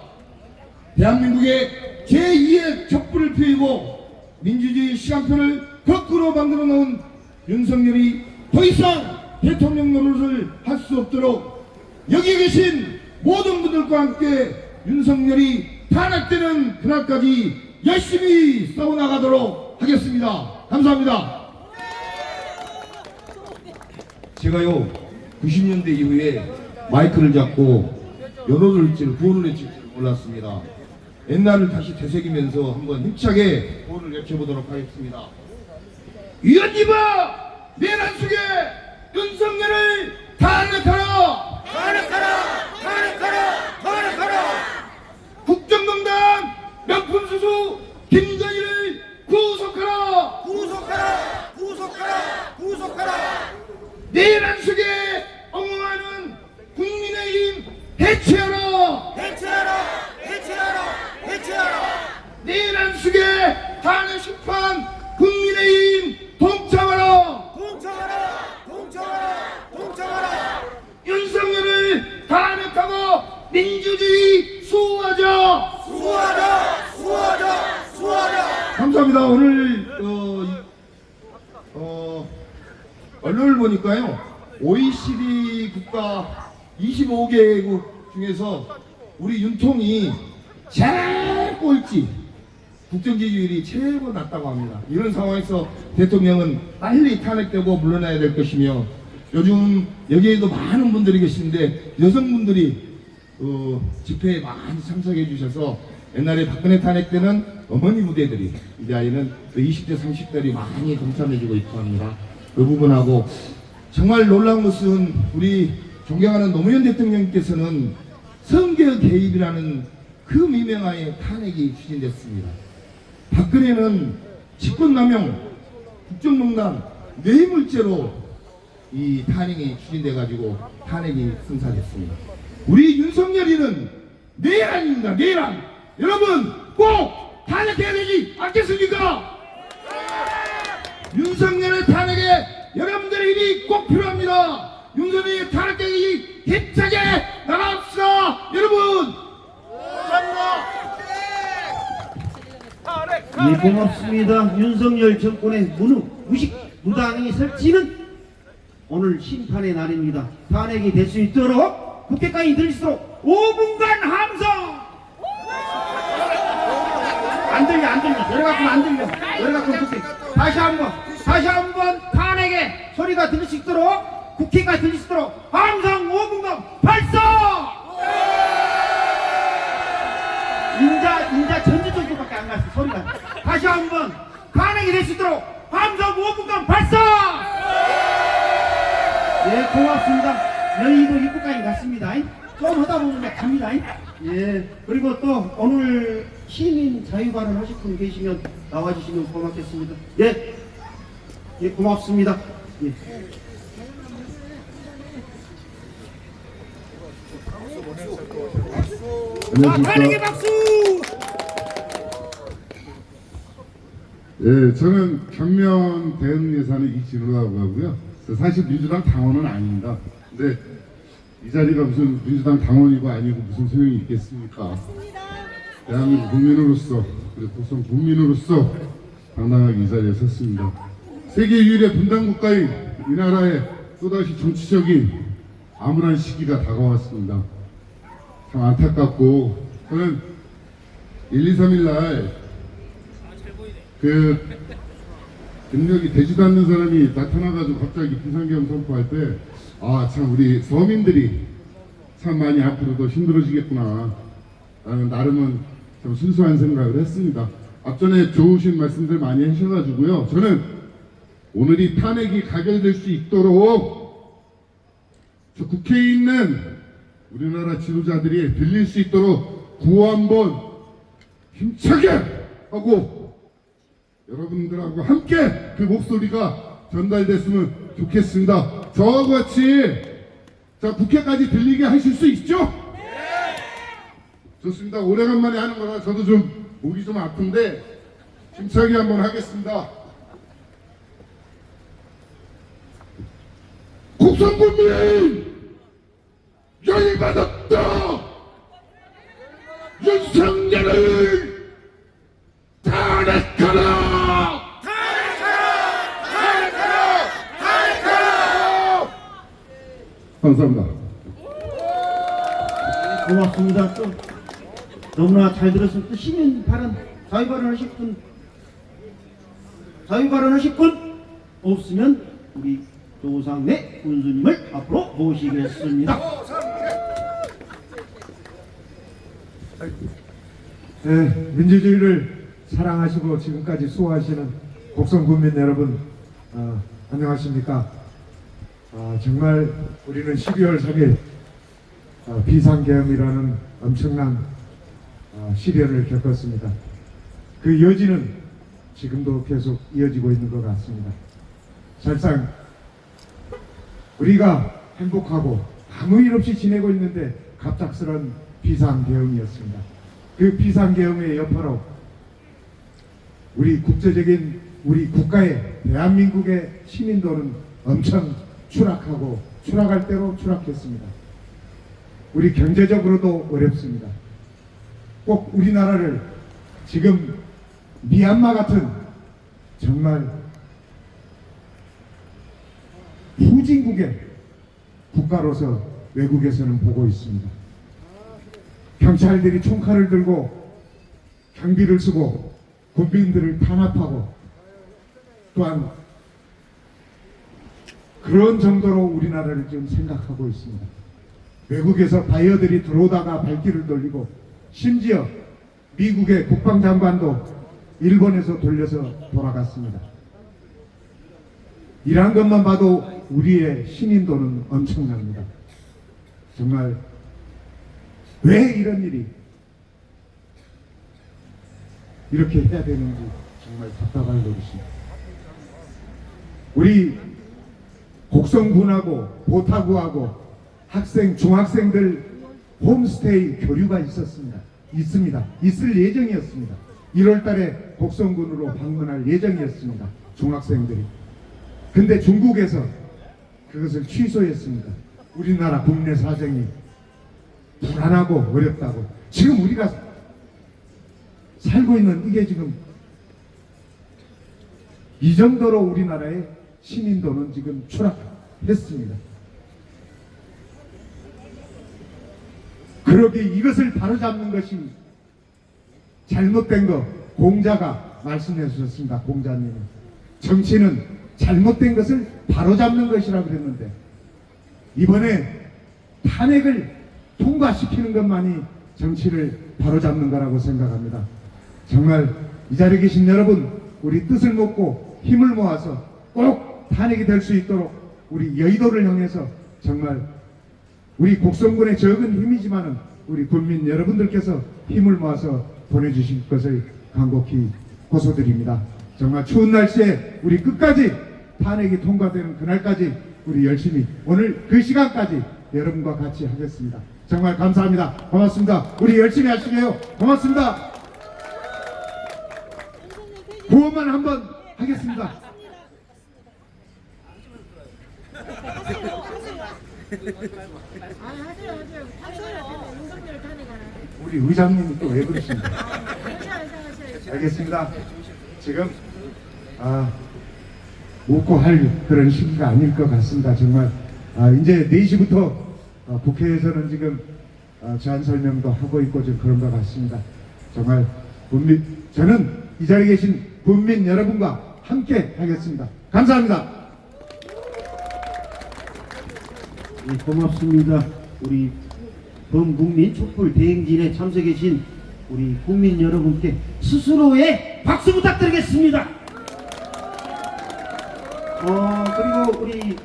대한민국의 제2의 촛불을 피우고 민주주의 시간표를 거꾸로 만들어 놓은 윤석열이 더 이상 대통령 노릇을 할 수 없도록 여기 계신 모든 분들과 함께 윤석열이 탄핵되는 그날까지 열심히 싸워나가도록 하겠습니다. 감사합니다. 제가요 90년대 이후에 마이크를 잡고 연호를 구호를 외칠 줄 몰랐습니다. 옛날을 다시 되새기면서 한번 힘차게 구호를 외쳐보도록 하겠습니다. 위원님아, 내란 속에 윤석열을 탄핵하라! 국정농단 명품수수 김건희를 구속하라! 내란 속에 엉엉하는 국민의힘 해체하라! 내란 속에 탄핵 심판 국민의힘 동참하라! 윤석열을 탄핵하고 민주주의 수호하자! 감사합니다. 오늘 언론을 보니까요, OECD 국가 25개국 중에서 우리 윤통이 제일 꼴찌, 국정 지지율이 최고 낮다고 합니다. 이런 상황에서 대통령은 빨리 탄핵되고 물러나야 될 것이며, 요즘 여기에도 많은 분들이 계시는데 여성분들이 집회에 많이 참석해 주셔서 옛날에 박근혜 탄핵 때는 어머니 무대들이, 이제 아이는 20대 30대들이 많이 동참해 주고 있고 합니다. 그 부분하고 정말 놀라운 것은 우리 존경하는 노무현 대통령께서는 선거 개입이라는 그 미명하에 탄핵이 추진됐습니다. 박근혜는 직권남용, 국정농단, 뇌물죄로 이 탄핵이 추진돼 가지고 탄핵이 승사됐습니다. 우리 윤석열이는 내란입니다. 내란. 여러분 꼭 탄핵해야 되지 않겠습니까? 윤석열의 탄핵에 여러분들의 힘이 꼭 필요합니다. 윤석열의 탄핵되기 힘차게 나갑시다. 여러분. 예, 고맙습니다. 윤석열 정권의 무식 무단의 설치는 오늘 심판의 날입니다. 탄핵이 될 수 있도록 국회까지 들릴수록 5분간 함성. 안 들려. 내려가면 안 들려. 내려가면 국회. 다시 한번 탄핵의 소리가 들릴 수 있도록, 국회가 들릴 수 있도록 함성 5분간 발사. 인자 전주 정도밖에 안 갔어 소리가. 다시 한번 탄핵이 될 수 있도록 함성 5분간 발사. 예, 고맙습니다. 여의도 입구까지 갔습니다. 좀 하다 보면 갑니다. 예, 그리고 또 오늘 시민 자유발언 하실 분 계시면 나와주시면 고맙겠습니다. 예, 예, 고맙습니다. 예. 탄핵의 박수! 예, 저는 경면 대응 예산의 이진우라고 하고요. 사실 민주당 당원은 아닙니다. 근데 이 자리가 무슨 민주당 당원이고 아니고 무슨 소용이 있겠습니까? 대한민국 국민으로서, 그리고 고성 국민으로서 당당하게 이 자리에 섰습니다. 세계 유일의 분단 국가인 이 나라에 또다시 정치적인 암울한 시기가 다가왔습니다. 참 안타깝고, 저는 1, 2, 3일 날 능력이 되지도 않는 사람이 나타나가지고 갑자기 비상계엄 선포할 때, 아, 참 우리 서민들이 참 많이 앞으로도 힘들어지겠구나 라는 나름은 참 순수한 생각을 했습니다. 앞전에 좋으신 말씀들 많이 하셔가지고요, 저는 오늘이 탄핵이 가결될 수 있도록 저 국회에 있는 우리나라 지도자들이 들릴 수 있도록 구호 한번 힘차게 하고 여러분들하고 함께 그 목소리가 전달됐으면 좋겠습니다. 저와 같이 자 국회까지 들리게 하실 수 있죠? 네! 좋습니다. 오래간만에 하는 거라 저도 좀 목이 좀 아픈데 힘차게 한번 하겠습니다. 국선국민 열받았다. 윤석열을 탄핵하라! 감사합니다. 고맙습니다. 또 너무나 잘 들었습니다. 또 시민 발언, 자유 발언 하실 분 없으면 우리 조상래 군수님을 앞으로 모시겠습니다. 네, 민주주의를 사랑하시고 지금까지 수호하시는 곡성 국민 여러분, 안녕하십니까? 정말 우리는 12월 3일 비상계엄이라는 엄청난 시련을 겪었습니다. 그 여지는 지금도 계속 이어지고 있는 것 같습니다. 사실상 우리가 행복하고 아무 일 없이 지내고 있는데 갑작스런 비상계엄이었습니다. 그 비상계엄의 여파로 우리 국제적인 우리 국가의 대한민국의 시민도는 엄청 추락하고 추락할 대로 추락했습니다. 우리 경제적으로도 어렵습니다. 꼭 우리나라를 지금 미얀마 같은 정말 후진국의 국가로서 외국에서는 보고 있습니다. 경찰들이 총칼을 들고 경비를 쓰고 국민들을 탄압하고 또한 그런 정도로 우리나라를 지금 생각하고 있습니다. 외국에서 바이어들이 들어오다가 발길을 돌리고 심지어 미국의 국방장관도 일본에서 돌려서 돌아갔습니다. 이러한 것만 봐도 우리의 신인도는 엄청납니다. 정말 왜 이런 일이 이렇게 해야 되는지 정말 답답할 노릇입니다. 우리 곡성군하고 보타구하고 학생, 중학생들 홈스테이 교류가 있습니다. 있을 예정이었습니다. 1월 달에 곡성군으로 방문할 예정이었습니다. 중학생들이. 근데 중국에서 그것을 취소했습니다. 우리나라 국내 사정이 불안하고 어렵다고. 지금 우리가 살고 있는 이게 지금 이 정도로 우리나라의 시민도는 지금 추락했습니다. 그러기에 이것을 바로잡는 것이 잘못된 거, 공자가 말씀해 주셨습니다. 공자님은 정치는 잘못된 것을 바로잡는 것이라고 그랬는데 이번에 탄핵을 통과시키는 것만이 정치를 바로잡는 거라고 생각합니다. 정말 이 자리에 계신 여러분, 우리 뜻을 먹고 힘을 모아서 꼭 탄핵이 될 수 있도록 우리 여의도를 향해서 정말 우리 곡성군의 적은 힘이지만은 우리 국민 여러분들께서 힘을 모아서 보내주실 것을 간곡히 호소드립니다. 정말 추운 날씨에 우리 끝까지 탄핵이 통과되는 그날까지 우리 열심히 오늘 그 시간까지 여러분과 같이 하겠습니다. 정말 감사합니다. 고맙습니다. 우리 열심히 하시게요. 고맙습니다. 구호만 한번 하겠습니다. 우리 의장님이 또 왜 그러십니까? 알겠습니다. 지금 묻고 할 그런 시기가 아닐 것 같습니다. 정말 이제 4시부터 국회에서는 지금 제안 설명도 하고 있고 좀 그런 것 같습니다. 정말 저는 이 자리에 계신 국민 여러분과 함께 하겠습니다. 감사합니다. 네, 고맙습니다. 우리 범국민 촛불 대행진에 참석해 주신 우리 국민 여러분께 스스로의 박수 부탁드리겠습니다. 그리고 우리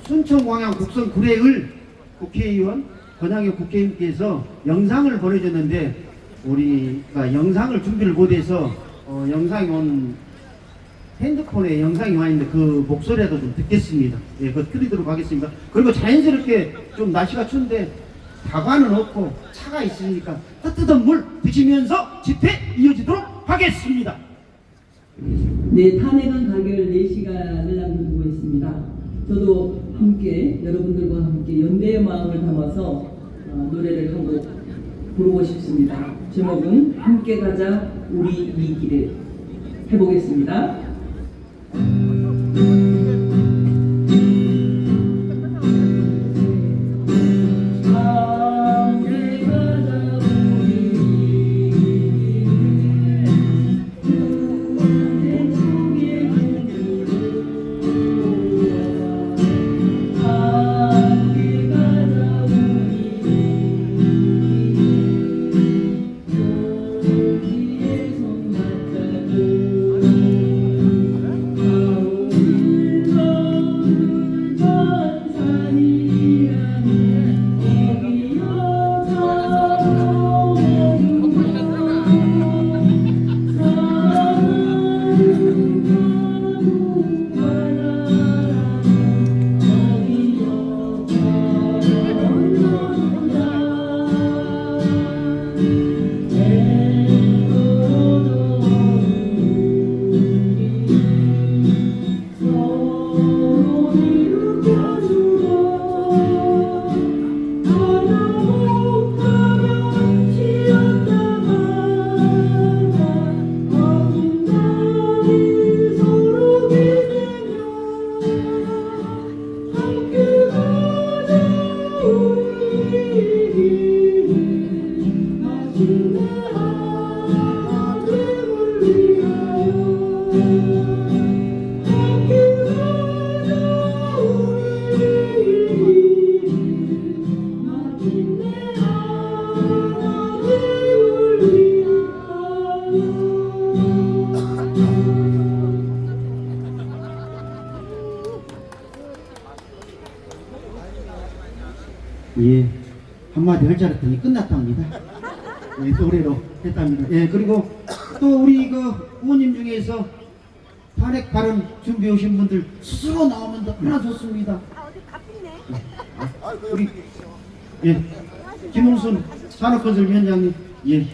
순천광양 곡성 구례을 국회의원 권양혁 국회의원께서 영상을 보내줬는데 우리가 영상을 준비를 못해서 영상이 온 핸드폰에 영상이 와 있는데 그 목소리라도 좀 듣겠습니다. 예, 그거 드리도록 하겠습니다. 그리고 자연스럽게 좀 날씨가 추운데 다관은 없고 차가 있으니까 뜨뜻한 물 드시면서 집회 이어지도록 하겠습니다. 네, 탄핵안 가결 4시간을 남겨두고 있습니다. 저도 함께 여러분들과 함께 연대의 마음을 담아서 노래를 한곡 부르고 싶습니다. 제목은 함께 가자 우리 이 길을 해보겠습니다. 서로 일으켜주어 하나 못하면 지었다가 어딘가에 서로 기대며 함께 가자 우리 길 마침내 하나님을 위하여 함께 가자 우리 길 마침내 하나님을 위하여 예, 한마디 할 줄 알았더니 끝났답니다. 예, 노래로 했답니다. 예, 그리고 또 우리 그 의원님 중에서 탄핵 발언 준비해 오신 분들 스스로 나오면 너무나 좋습니다. 우리 예, 김웅순 산업건설위원장님, 예,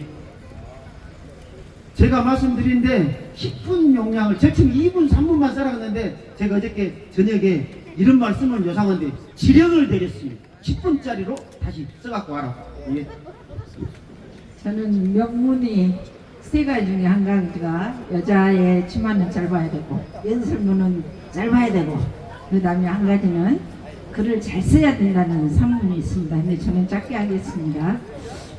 제가 말씀드린데 10분 용량을 제침 2분 3분만 써라갔는데 제가 어저께 저녁에 이런 말씀을 요상한데 지령을 드렸습니다. 10분짜리로 다시 써갖고 와라. 예. 저는 명문이 세 가지 중에 한 가지가 여자의 치마는 짧아야 되고 연설문은 짧아야 되고 그 다음에 한 가지는 글을 잘 써야 된다는 산문이 있습니다. 근데 저는 짧게 하겠습니다.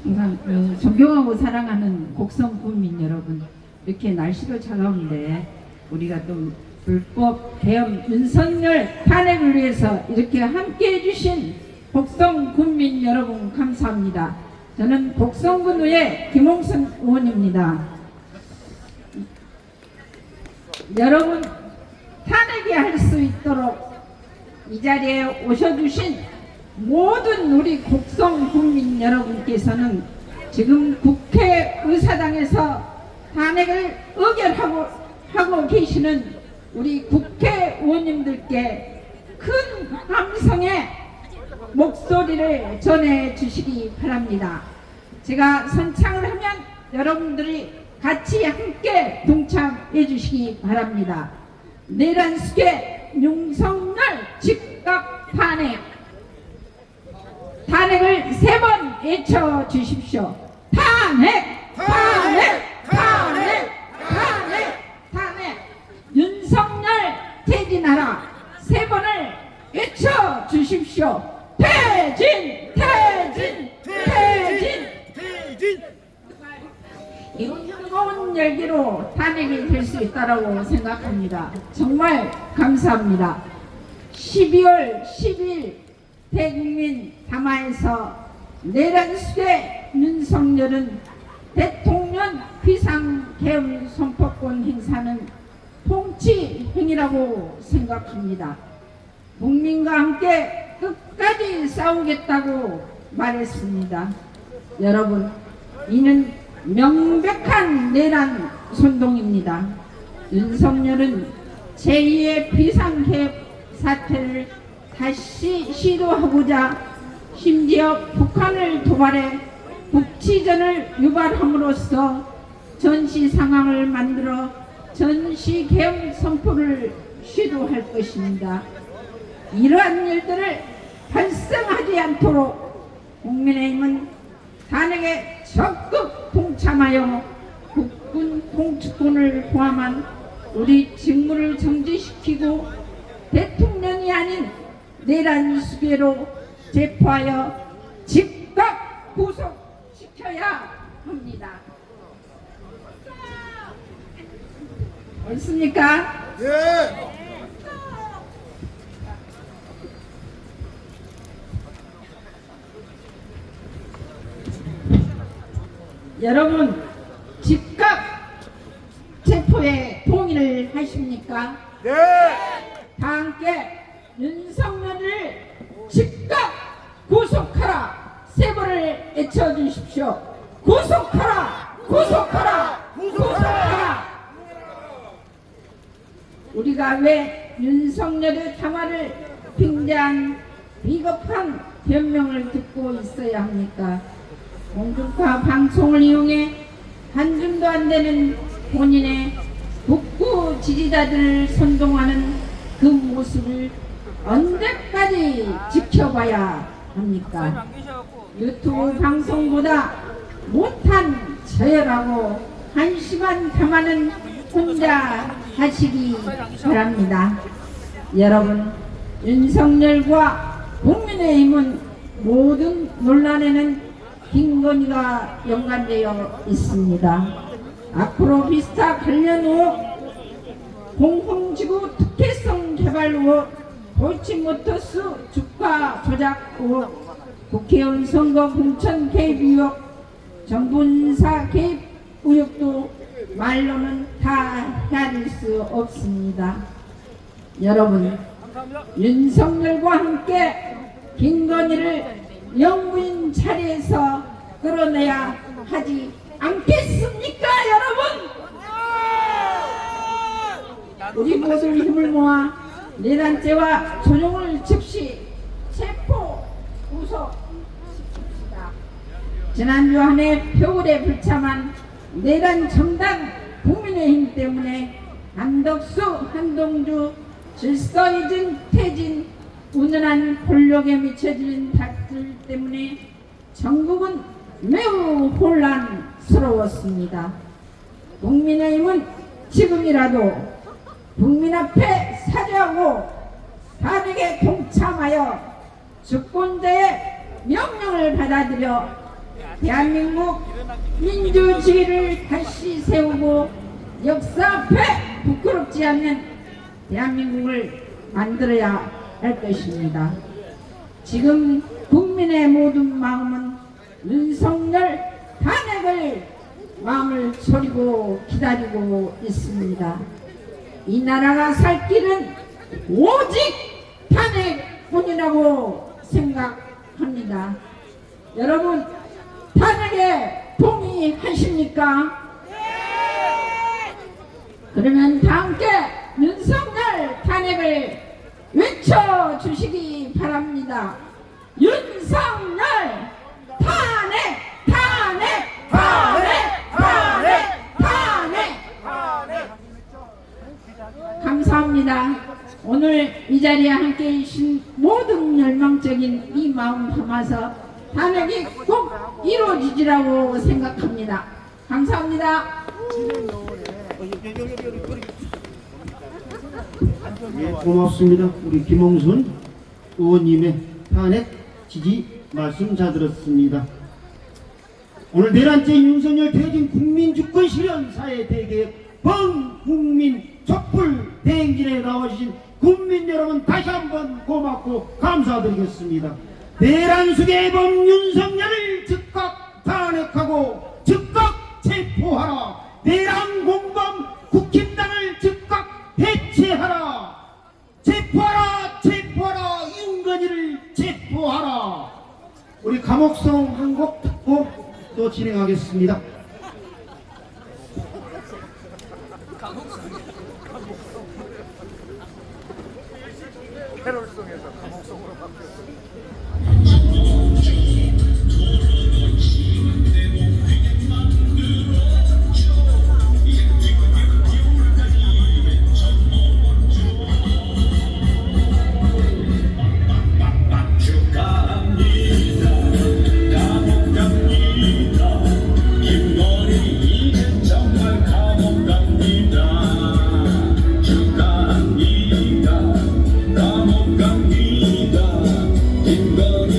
항상 존경하고 사랑하는 곡성 국민 여러분, 이렇게 날씨도 차가운데 우리가 또 불법 계엄 윤석열 탄핵을 위해서 이렇게 함께 해주신 곡성 국민 여러분 감사합니다. 저는 곡성군의 김홍선 의원입니다. 여러분 탄핵이 할 수 있도록 이 자리에 오셔주신 모든 우리 곡성 국민 여러분께서는 지금 국회의사당에서 탄핵을 의결하고 계시는 우리 국회의원님들께 큰 함성의 목소리를 전해 주시기 바랍니다. 제가 선창을 하면 여러분들이 같이 함께 동참해 주시기 바랍니다. 내란숙의 윤석열 즉각 탄핵을 3번 외쳐 주십시오. 탄핵! 탄핵! 탄핵! 탄핵! 탄핵! 윤석열 퇴진하라! 3번을 외쳐 주십시오. 퇴진! 퇴진! 퇴진! 이건 뜨거운 열기로 탄핵이 될 수 있다고 생각합니다. 정말 감사합니다. 12월 10일 대국민 담화에서 내란숙의 윤석열은 대통령 비상계엄 선포권 행사는 통치 행위라고 생각합니다. 국민과 함께 끝까지 싸우겠다고 말했습니다. 여러분, 이는 명백한 내란 선동입니다. 윤석열은 제2의 비상계엄 사태를 다시 시도하고자 심지어 북한을 도발해 북치전을 유발함으로써 전시 상황을 만들어 전시 계엄 선포를 시도할 것입니다. 이러한 일들을 발생하지 않도록 국민의힘은 탄핵에 적극 동참하여 국군 통치권을 포함한 우리 직무를 정지시키고 대통령이 아닌 내란 수배로 체포하여 즉각 구속시켜야 합니다. 옳습니까? 예. 여러분 즉각 체포에 동의를 하십니까? 네. 다 함께 윤석열을 즉각 구속하라 3번을 외쳐주십시오. 구속하라! 구속하라! 구속하라! 우리가 왜 윤석열의 담화를 빙자한 비겁한 변명을 듣고 있어야 합니까? 공중파 방송을 이용해 한 줌도 안 되는 본인의 북구 지지자들을 선동하는 그 모습을 언제까지 지켜봐야 합니까? 유튜브 방송보다 못한 저열하고 한심한 폄하는 혼자 하시기 바랍니다. 여러분, 윤석열과 국민의힘은 모든 논란에는 김건희가 연관되어 있습니다. 앞으로 비스타 관련 의혹, 공흥지구 특혜성 개발 의혹, 도이치모터스 주가 조작 의혹, 국회의원 선거 공천 개입 의혹, 정부 인사 개입 의혹도 말로는 다 헤아릴 수 없습니다. 여러분, 윤석열과 함께 김건희를 영부인 자리에서 끌어내야 하지 않겠습니까, 여러분? 우리 모두 힘을 모아 내란죄와 조정을 즉시 체포 구속시킵시다. 지난주 한 해 표울에 불참한 내란 정당 국민의힘 때문에 한덕수, 한동주, 질서 잊은 태진, 운운한 권력에 미쳐진 닭들 때문에 전국은 매우 혼란스러웠습니다. 국민의힘은 지금이라도 국민 앞에 사죄하고 탄핵에 동참하여 주권자의 명령을 받아들여 대한민국 민주주의를 다시 세우고 역사 앞에 부끄럽지 않는 대한민국을 만들어야 할 것입니다. 지금 국민의 모든 마음은 윤석열 탄핵을 마음을 졸이고 기다리고 있습니다. 이 나라가 살 길은 오직 탄핵뿐이라고 생각합니다. 여러분, 탄핵에 동의하십니까? 그러면 다 함께 윤석열 탄핵을 외쳐주시기 바랍니다. 윤석열 탄핵! 탄핵! 탄핵! 탄핵! 탄핵! 감사합니다. 오늘 이 자리에 함께 계신 모든 열망적인 이 마음 담아서 탄핵이 꼭 이루어지리라고 생각합니다. 감사합니다. 예, 고맙습니다. 우리 김홍순 의원님의 탄핵 지지 말씀 잘 들었습니다. 오늘 내란죄 윤석열 퇴진 국민주권 실현 사회 대계획 범국민 촛불 대행진에 나와주신 국민 여러분 다시 한번 고맙고 감사드리겠습니다. 내란 수괴범 윤석열을 즉각 탄핵하고 즉각 체포하라. 내란 공범 국힘당을 즉각 해체하라. 체포하라. 체포하라. 윤건희를 체포하라. 우리 감옥성 한 곡 듣고 또 진행하겠습니다. 감옥 갑니다. 김건희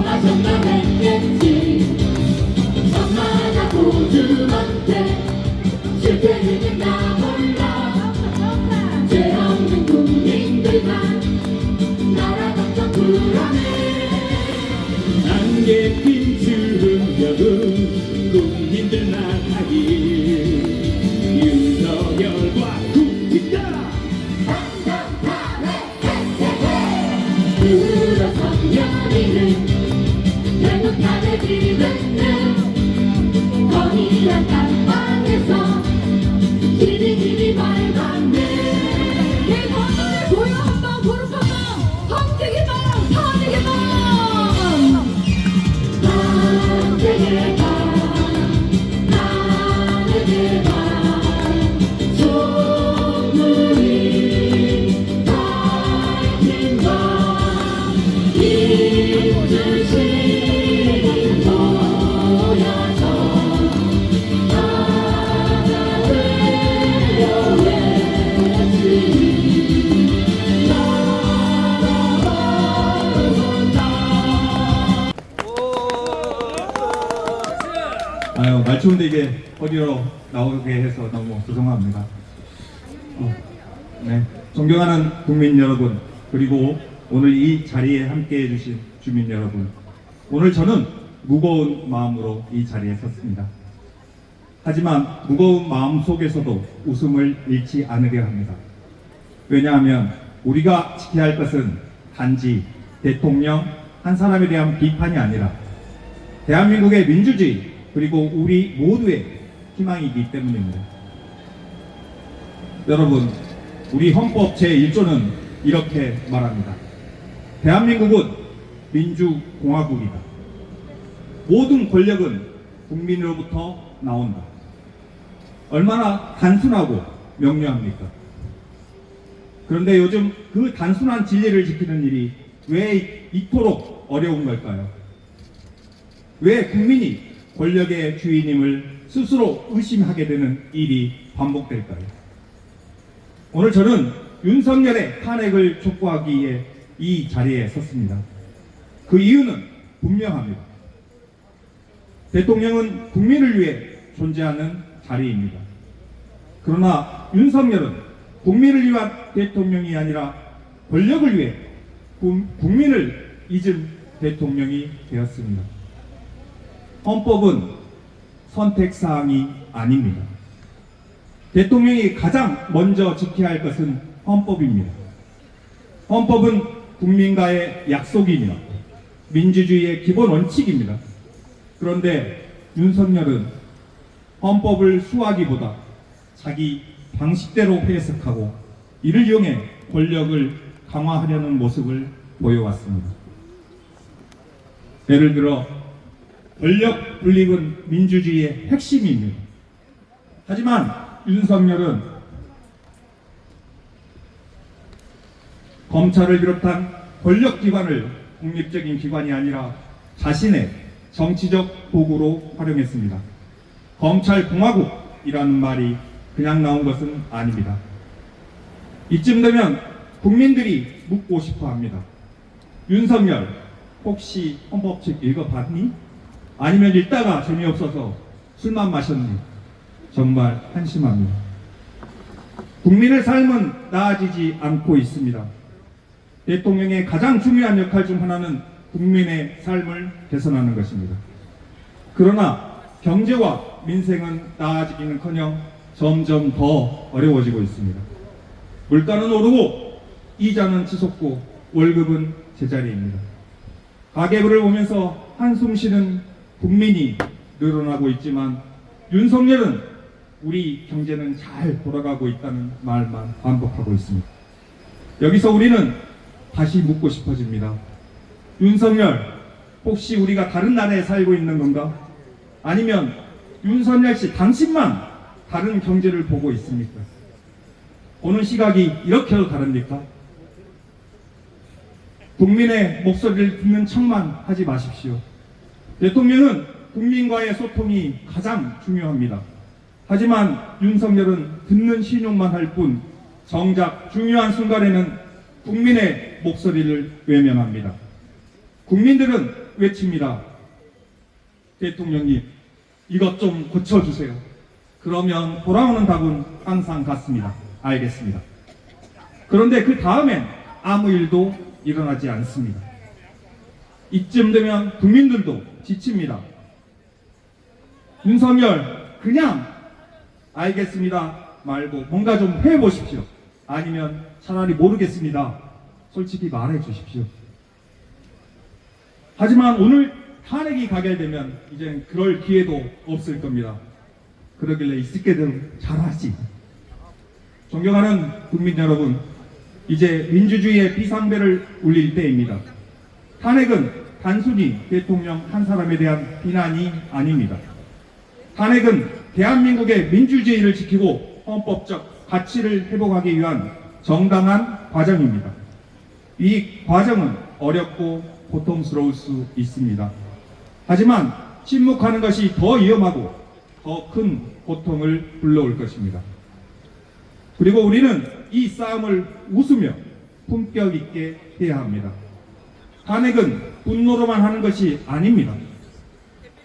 너가 정말 했겠지 엄마나 고주한테 실패는 나 몰라 죄 없는 국민들만 나라 걱정 불안해 안개핀 주름력은 국민들 나가기 윤석열과 국민다 물러서려니는 결국 탄핵 뒤듣는 거대한 감방에서 기리기리 밟았네 내 건너에 보여 한방 보름 한방 황제의 방 탄핵의 방 탄핵의 방 탄핵의 방 손물이 밝힌 방 인주신 보여줘 나가 되려 외치니 아유, 말 좋은데 이게 어디로 나오게 해서 너무 죄송합니다. 네, 존경하는 국민 여러분, 그리고 오늘 이 자리에 함께 해주신 주민 여러분, 오늘 저는 무거운 마음으로 이 자리에 섰습니다. 하지만 무거운 마음 속에서도 웃음을 잃지 않으려 합니다. 왜냐하면 우리가 지켜야 할 것은 단지 대통령 한 사람에 대한 비판이 아니라 대한민국의 민주주의 그리고 우리 모두의 희망이기 때문입니다. 여러분, 우리 헌법 제1조는 이렇게 말합니다. 대한민국은 민주공화국이다. 모든 권력은 국민으로부터 나온다. 얼마나 단순하고 명료합니까? 그런데 요즘 그 단순한 진리를 지키는 일이 왜 이토록 어려운 걸까요? 왜 국민이 권력의 주인임을 스스로 의심하게 되는 일이 반복될까요? 오늘 저는 윤석열의 탄핵을 촉구하기 위해 이 자리에 섰습니다. 그 이유는 분명합니다. 대통령은 국민을 위해 존재하는 자리입니다. 그러나 윤석열은 국민을 위한 대통령이 아니라 권력을 위해 국민을 잊은 대통령이 되었습니다. 헌법은 선택사항이 아닙니다. 대통령이 가장 먼저 지켜야 할 것은 헌법입니다. 헌법은 국민과의 약속이며 민주주의의 기본 원칙입니다. 그런데 윤석열은 헌법을 수호하기보다 자기 방식대로 해석하고 이를 이용해 권력을 강화하려는 모습을 보여왔습니다. 예를 들어 권력 분립은 민주주의의 핵심입니다. 하지만 윤석열은 검찰을 비롯한 권력기관을 독립적인 기관이 아니라 자신의 정치적 도구로 활용했습니다. 검찰공화국이라는 말이 그냥 나온 것은 아닙니다. 이쯤 되면 국민들이 묻고 싶어 합니다. 윤석열, 혹시 헌법책 읽어봤니? 아니면 읽다가 재미없어서 술만 마셨니? 정말 한심합니다. 국민의 삶은 나아지지 않고 있습니다. 대통령의 가장 중요한 역할 중 하나는 국민의 삶을 개선하는 것입니다. 그러나 경제와 민생은 나아지기는커녕 점점 더 어려워지고 있습니다. 물가는 오르고 이자는 치솟고 월급은 제자리입니다. 가계부를 보면서 한숨 쉬는 국민이 늘어나고 있지만 윤석열은 우리 경제는 잘 돌아가고 있다는 말만 반복하고 있습니다. 여기서 우리는 다시 묻고 싶어집니다. 윤석열, 혹시 우리가 다른 나라에 살고 있는 건가? 아니면 윤석열 씨 당신만 다른 경제를 보고 있습니까? 보는 시각이 이렇게도 다릅니까? 국민의 목소리를 듣는 척만 하지 마십시오. 대통령은 국민과의 소통이 가장 중요합니다. 하지만 윤석열은 듣는 신용만 할 뿐 정작 중요한 순간에는 국민의 목소리를 외면합니다. 국민들은 외칩니다. 대통령님, 이것 좀 고쳐주세요. 그러면 돌아오는 답은 항상 같습니다. 알겠습니다. 그런데 그 다음엔 아무 일도 일어나지 않습니다. 이쯤 되면 국민들도 지칩니다. 윤석열, 그냥 알겠습니다 말고 뭔가 좀 해보십시오. 아니면 차라리 모르겠습니다. 솔직히 말해 주십시오. 하지만 오늘 탄핵이 가게 되면 이젠 그럴 기회도 없을 겁니다. 그러길래 있을 대로 잘하지. 존경하는 국민 여러분, 이제 민주주의의 비상벨을 울릴 때입니다. 탄핵은 단순히 대통령 한 사람에 대한 비난이 아닙니다. 탄핵은 대한민국의 민주주의를 지키고 헌법적 가치를 회복하기 위한 정당한 과정입니다. 이 과정은 어렵고 고통스러울 수 있습니다. 하지만 침묵하는 것이 더 위험하고 더 큰 고통을 불러올 것입니다. 그리고 우리는 이 싸움을 웃으며 품격 있게 해야 합니다. 탄핵은 분노로만 하는 것이 아닙니다.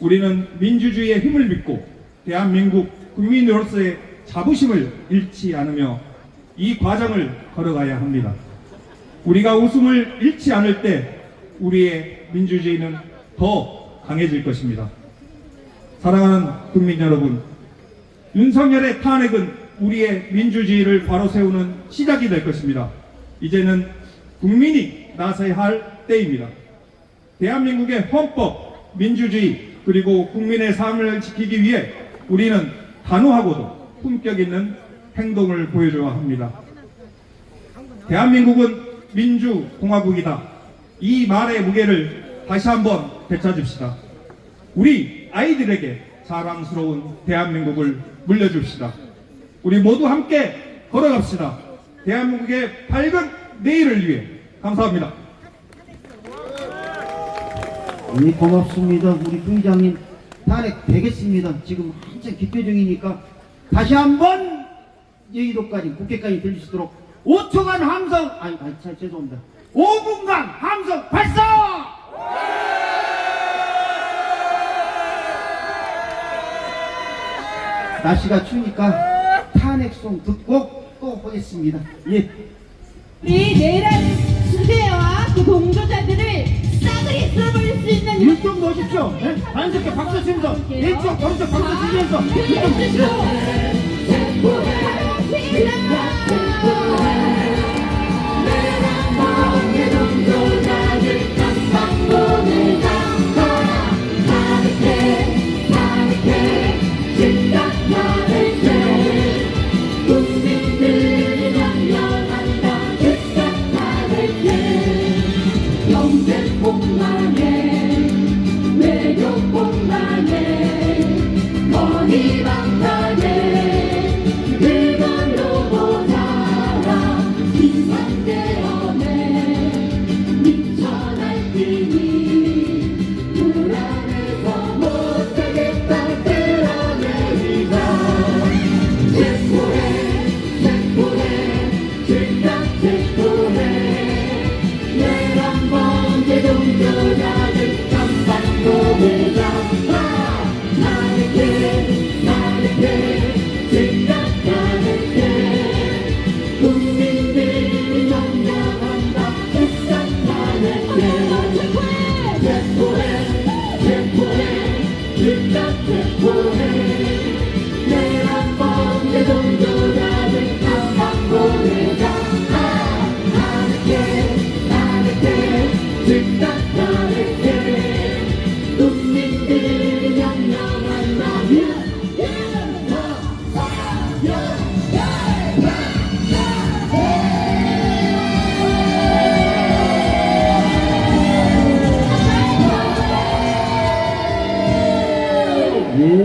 우리는 민주주의의 힘을 믿고 대한민국 국민으로서의 자부심을 잃지 않으며 이 과정을 걸어가야 합니다. 우리가 웃음을 잃지 않을 때 우리의 민주주의는 더 강해질 것입니다. 사랑하는 국민 여러분, 윤석열의 탄핵은 우리의 민주주의를 바로 세우는 시작이 될 것입니다. 이제는 국민이 나서야 할 때입니다. 대한민국의 헌법, 민주주의, 그리고 국민의 삶을 지키기 위해 우리는 단호하고도 품격 있는 행동을 보여줘야 합니다. 대한민국은 민주공화국이다. 이 말의 무게를 다시 한번 되찾읍시다. 우리 아이들에게 자랑스러운 대한민국을 물려줍시다. 우리 모두 함께 걸어갑시다. 대한민국의 밝은 내일을 위해. 감사합니다. 네, 고맙습니다. 우리 부의장님 탄핵 되겠습니다. 지금 한참 기표 중이니까 다시 한번 여의도까지 국회까지 들릴 수 있도록 5초간 함성, 죄송합니다. 5분간 함성 발사! 날씨가 추우니까 탄핵송 듣고 또 하겠습니다. 예. 우리 내란 수배와 그 동조자들을 싸그리 쓸어버릴 수 있는 일좀 넣으십시오. 네? 자연스럽게 박수 치면서 왼쪽 오른쪽 박수 치면서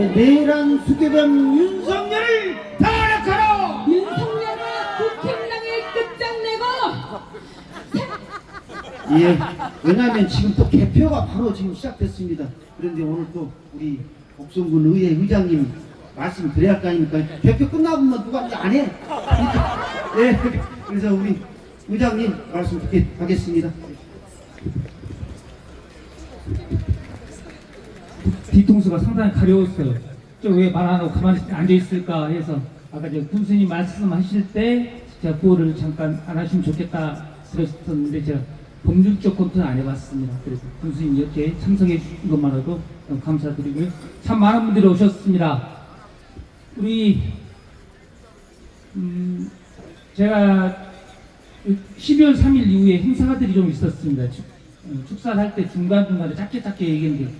내란 수괴범 윤석열을 탄핵하라! 윤석열과 국힘당을 끝장내고 예, 왜냐하면 지금 또 개표가 바로 지금 시작됐습니다. 그런데 오늘 또 우리 옥성군 의회 의장님 말씀 드려야 할 거 아닙니까? 개표 끝나보면 누가 이제 안 해. 예, 그래서 우리 의장님 말씀 듣게 하겠습니다. 뒤통수가 상당히 가려웠어요. 좀 왜 말 안 하고 가만히 앉아 있을까 해서 아까 저 군수님 말씀하실 때 제가 구호를 잠깐 안 하시면 좋겠다 그랬었는데 제가 법률적 검토는 안 해봤습니다. 그래서 군수님 이렇게 참석해 주신 것만으로도 너무 감사드리고요. 참 많은 분들이 오셨습니다. 우리 제가 12월 3일 이후에 행사들이 좀 있었습니다. 축사를 할 때 중간중간에 짧게 얘기했는데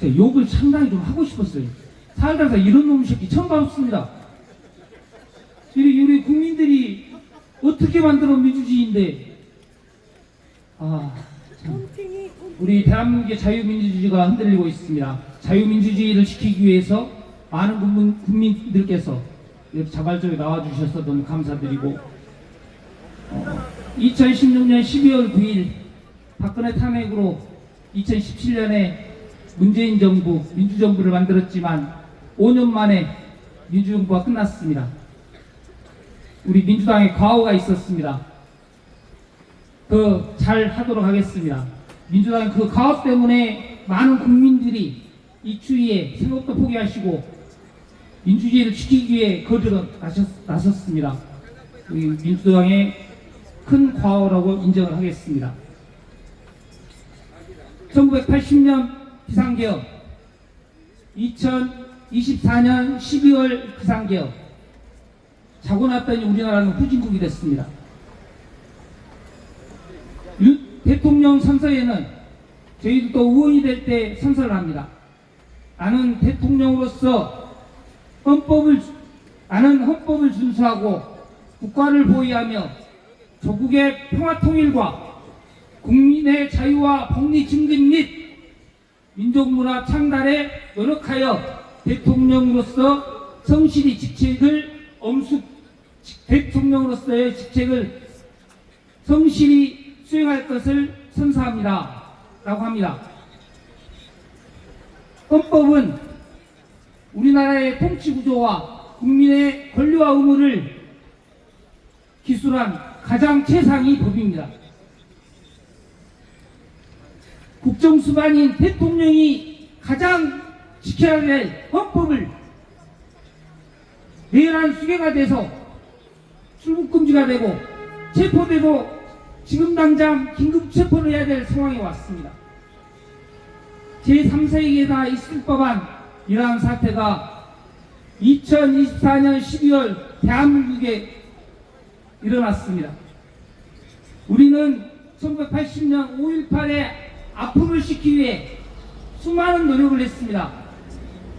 제가 욕을 상당히 좀 하고 싶었어요. 살다가 이런 놈 새끼 처음 봤습니다. 우리 국민들이 어떻게 만들어 민주주의인데 참. 우리 대한민국의 자유민주주의가 흔들리고 있습니다. 자유민주주의를 지키기 위해서 많은 국민들께서 이렇게 자발적으로 나와주셔서 너무 감사드리고 2016년 12월 9일 박근혜 탄핵으로 2017년에 문재인 정부, 민주정부를 만들었지만 5년 만에 민주정부가 끝났습니다. 우리 민주당에 과오가 있었습니다. 더 잘 하도록 하겠습니다. 민주당의 그 과오 때문에 많은 국민들이 이 추위에 생업도 포기하시고 민주주의를 지키기 위해 거들어 나섰습니다. 우리 민주당의 큰 과오라고 인정을 하겠습니다. 1980년 비상개혁, 2024년 12월 비상개혁, 자고 났더니 우리나라는 후진국이 됐습니다. 대통령 선서에는 저희도 또 의원이 될 때 선서를 합니다. 나는 대통령으로서 헌법을 준수하고 국가를 보위하며 조국의 평화통일과 국민의 자유와 법리 증진 및 민족문화 창달에 노력하여 대통령으로서 성실히 대통령으로서의 직책을 성실히 수행할 것을 선서합니다. 라고 합니다. 헌법은 우리나라의 통치구조와 국민의 권리와 의무를 기술한 가장 최상위 법입니다. 국정수반인 대통령이 가장 지켜야 될 헌법을 내란 수괴가 돼서 출국금지가 되고 체포돼도 지금 당장 긴급 체포를 해야 될 상황에 왔습니다. 제3세기에나 있을 법한 이러한 사태가 2024년 12월 대한민국에 일어났습니다. 우리는 1980년 5.18의 아픔을 씻기 위해 수많은 노력을 했습니다.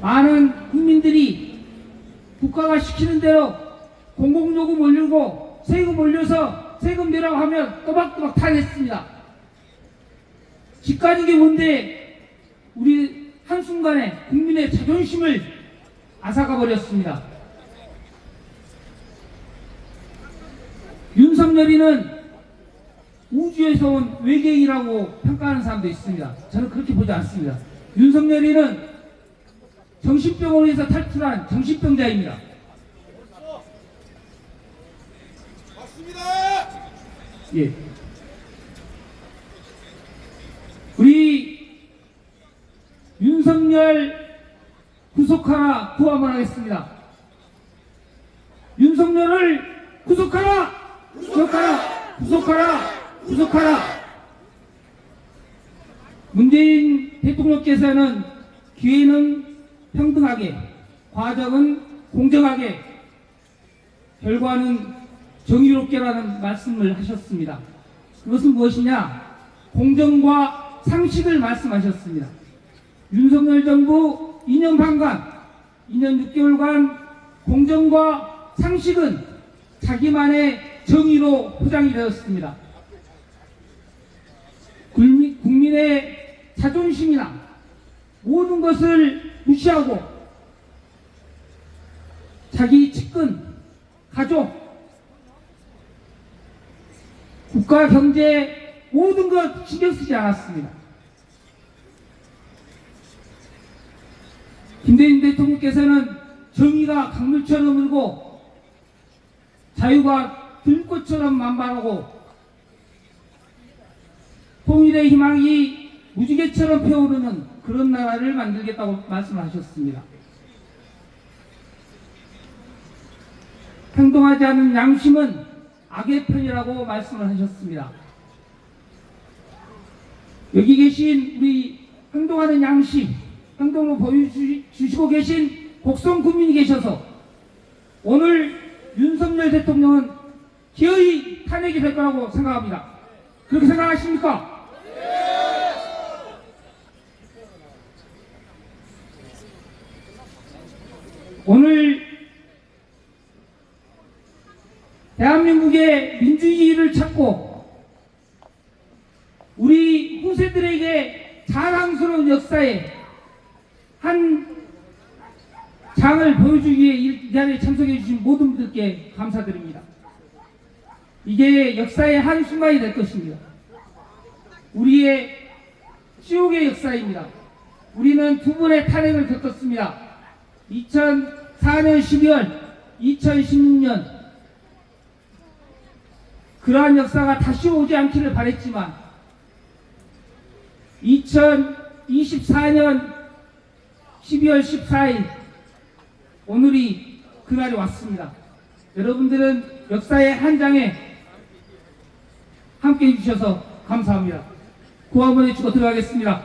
많은 국민들이 국가가 시키는 대로 공공요금 올리고 세금 올려서 세금 내라고 하면 또박또박 탄했습니다. 집 가진 게 뭔데 우리 한순간에 국민의 자존심을 앗아가 버렸습니다. 윤석열이는 우주에서 온 외계인이라고 평가하는 사람도 있습니다. 저는 그렇게 보지 않습니다. 윤석열이는 정신병원에서 탈출한 정신병자입니다. 맞습니다. 예. 우리 윤석열 구속하라 구하면 하겠습니다. 윤석열을 구속하라! 구속하라! 구속하라! 구속하라! 문재인 대통령께서는 기회는 평등하게, 과정은 공정하게, 결과는 정의롭게라는 말씀을 하셨습니다. 그것은 무엇이냐? 공정과 상식을 말씀하셨습니다. 윤석열 정부 2년 반간, 2년 6개월간 공정과 상식은 자기만의 정의로 포장이 되었습니다. 국민의 자존심이나 모든 것을 무시하고 자기 측근, 가족, 국가 경제 모든 것 신경 쓰지 않았습니다. 김대중 대통령께서는 정의가 강물처럼 흐르고 자유가 들꽃처럼 만발하고 통일의 희망이 무지개처럼 피어오르는 그런 나라를 만들겠다고 말씀하셨습니다. 행동하지 않는 양심은 악의 편이라고 말씀을 하셨습니다. 여기 계신 우리 행동하는 양심, 행동으로 보여주시고 계신 곡성 국민이 계셔서 오늘 윤석열 대통령은 기어이 탄핵이 될 거라고 생각합니다. 그렇게 생각하십니까? 오늘 대한민국의 민주주의를 찾고 우리 후세들에게 자랑스러운 역사에 한 장을 보여주기 위해 이 자리에 참석해 주신 모든 분들께 감사드립니다. 이게 역사의 한 순간이 될 것입니다. 우리의 지옥의 역사입니다. 우리는 두 번의 탄핵을 겪었습니다. 2004년 12월, 2016년 그러한 역사가 다시 오지 않기를 바랬지만 2024년 12월 14일 오늘이 그날이 왔습니다. 여러분들은 역사의 한 장에 함께 해주셔서 감사합니다. 구호 한번 해주고 들어가겠습니다.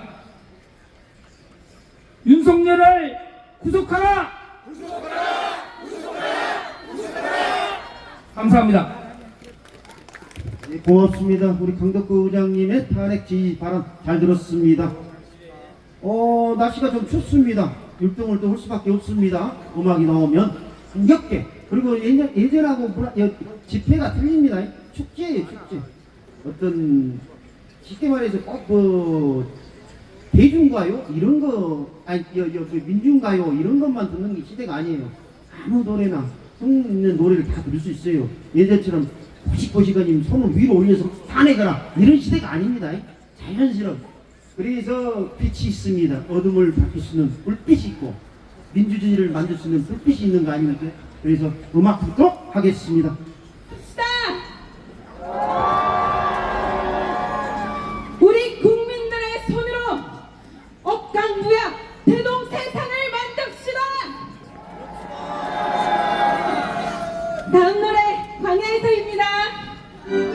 윤석열을 구속하라! 감사합니다. 네, 고맙습니다. 우리 강덕구 의장님의 탄핵 지지 발언 잘 들었습니다. 날씨가 좀 춥습니다. 율동을 또 할 수밖에 없습니다. 음악이 나오면 흥겹게. 그리고 예전하고 집회가 틀립니다. 축제예요, 축제. 어떤 쉽게 말해서 꼭 대중가요 이런 거 아니 민중가요 이런 것만 듣는 게 시대가 아니에요. 아무 노래나 흥 있는 노래를 다 들을 수 있어요. 예전처럼 고식고식하님 손을 위로 올려서 탄핵하라 이런 시대가 아닙니다. 자연스러운. 그래서 빛이 있습니다. 어둠을 밝힐 수 있는 불빛이 있고 민주주의를 만들 수 있는 불빛이 있는 거 아닙니까? 그래서 음악 듣도록 하겠습니다. 우리 국민들의 손으로 억강무약 대동 세상을 만듭시다. 다음 노래 광야에서입니다. 그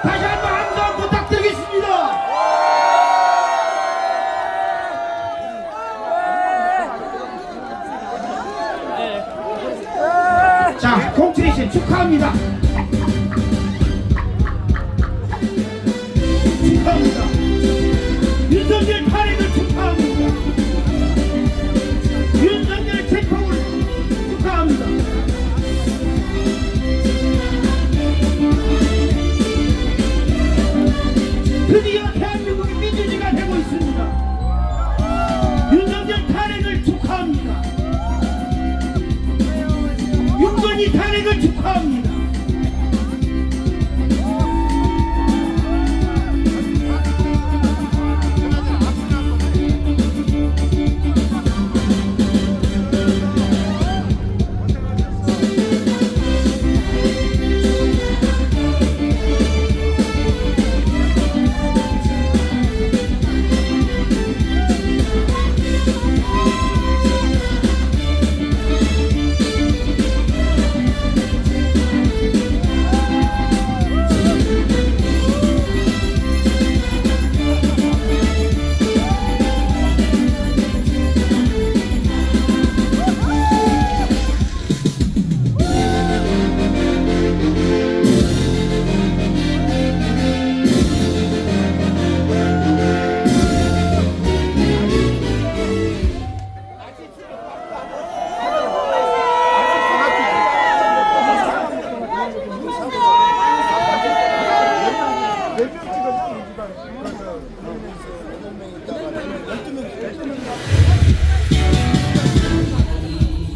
다시 한번 함성 부탁드리겠습니다. 자, 공트레이션 축하합니다. 축하합니다. 윤석열 탄핵을 축하합니다. 윤석열 체포를 축하합니다. 드디어 대한민국이 민주주의가 되고 있습니다. 윤석열 탄핵을 축하합니다. 윤건희 탄핵을 축하합니다.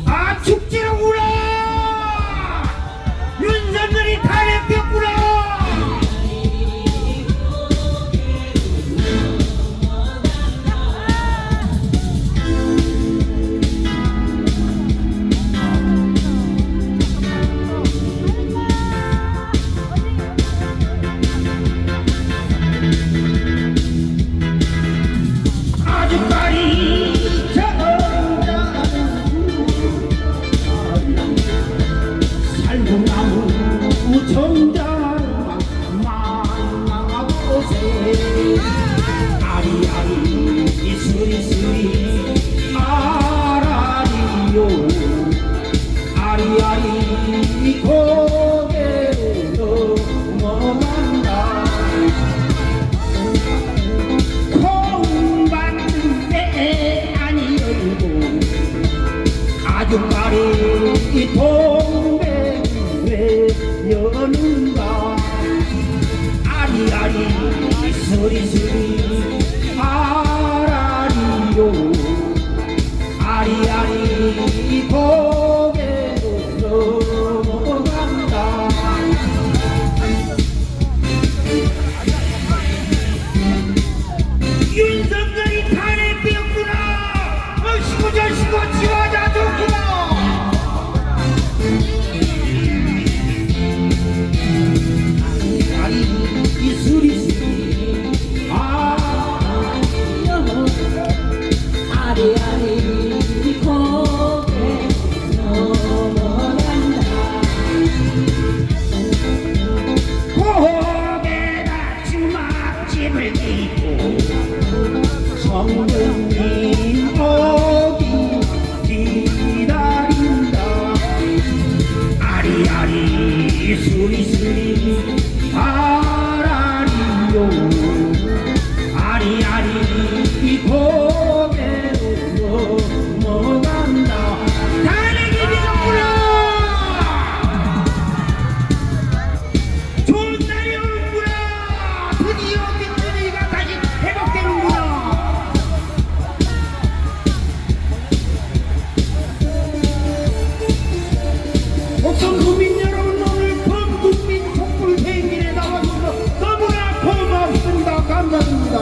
아, 축제로구나! 윤석열이 탄핵됐구나! 아주까지 살구나무 정자 만나보세 아리아리 수리수리 아라리요 아리아리 고개로 넘어간다 콩밭에 아니 열고 아주까리 동백에 여는가 아리아리 서리서리 아라리요 아리아리 고개로 넘어간다 윤석열이 탄핵되었구나. 얼씨구 절씨구 지화자 좋구나. 아리 이수리수리 아리아리 고개 넘어간다 고개다 주막집을 띠고 성령님 오기 기다린다 아리아리 수리수리 아라리요 아리아리 고개로 넘어간다 탄핵이 되었구나 좋은 날이 오는구나 드디어 민주주의가 다시 회복되는구나 목성 국민 여러분 오늘 범국민 촛불 대행진에 나와주셔서 너무나 고맙습니다. 감사드립니다.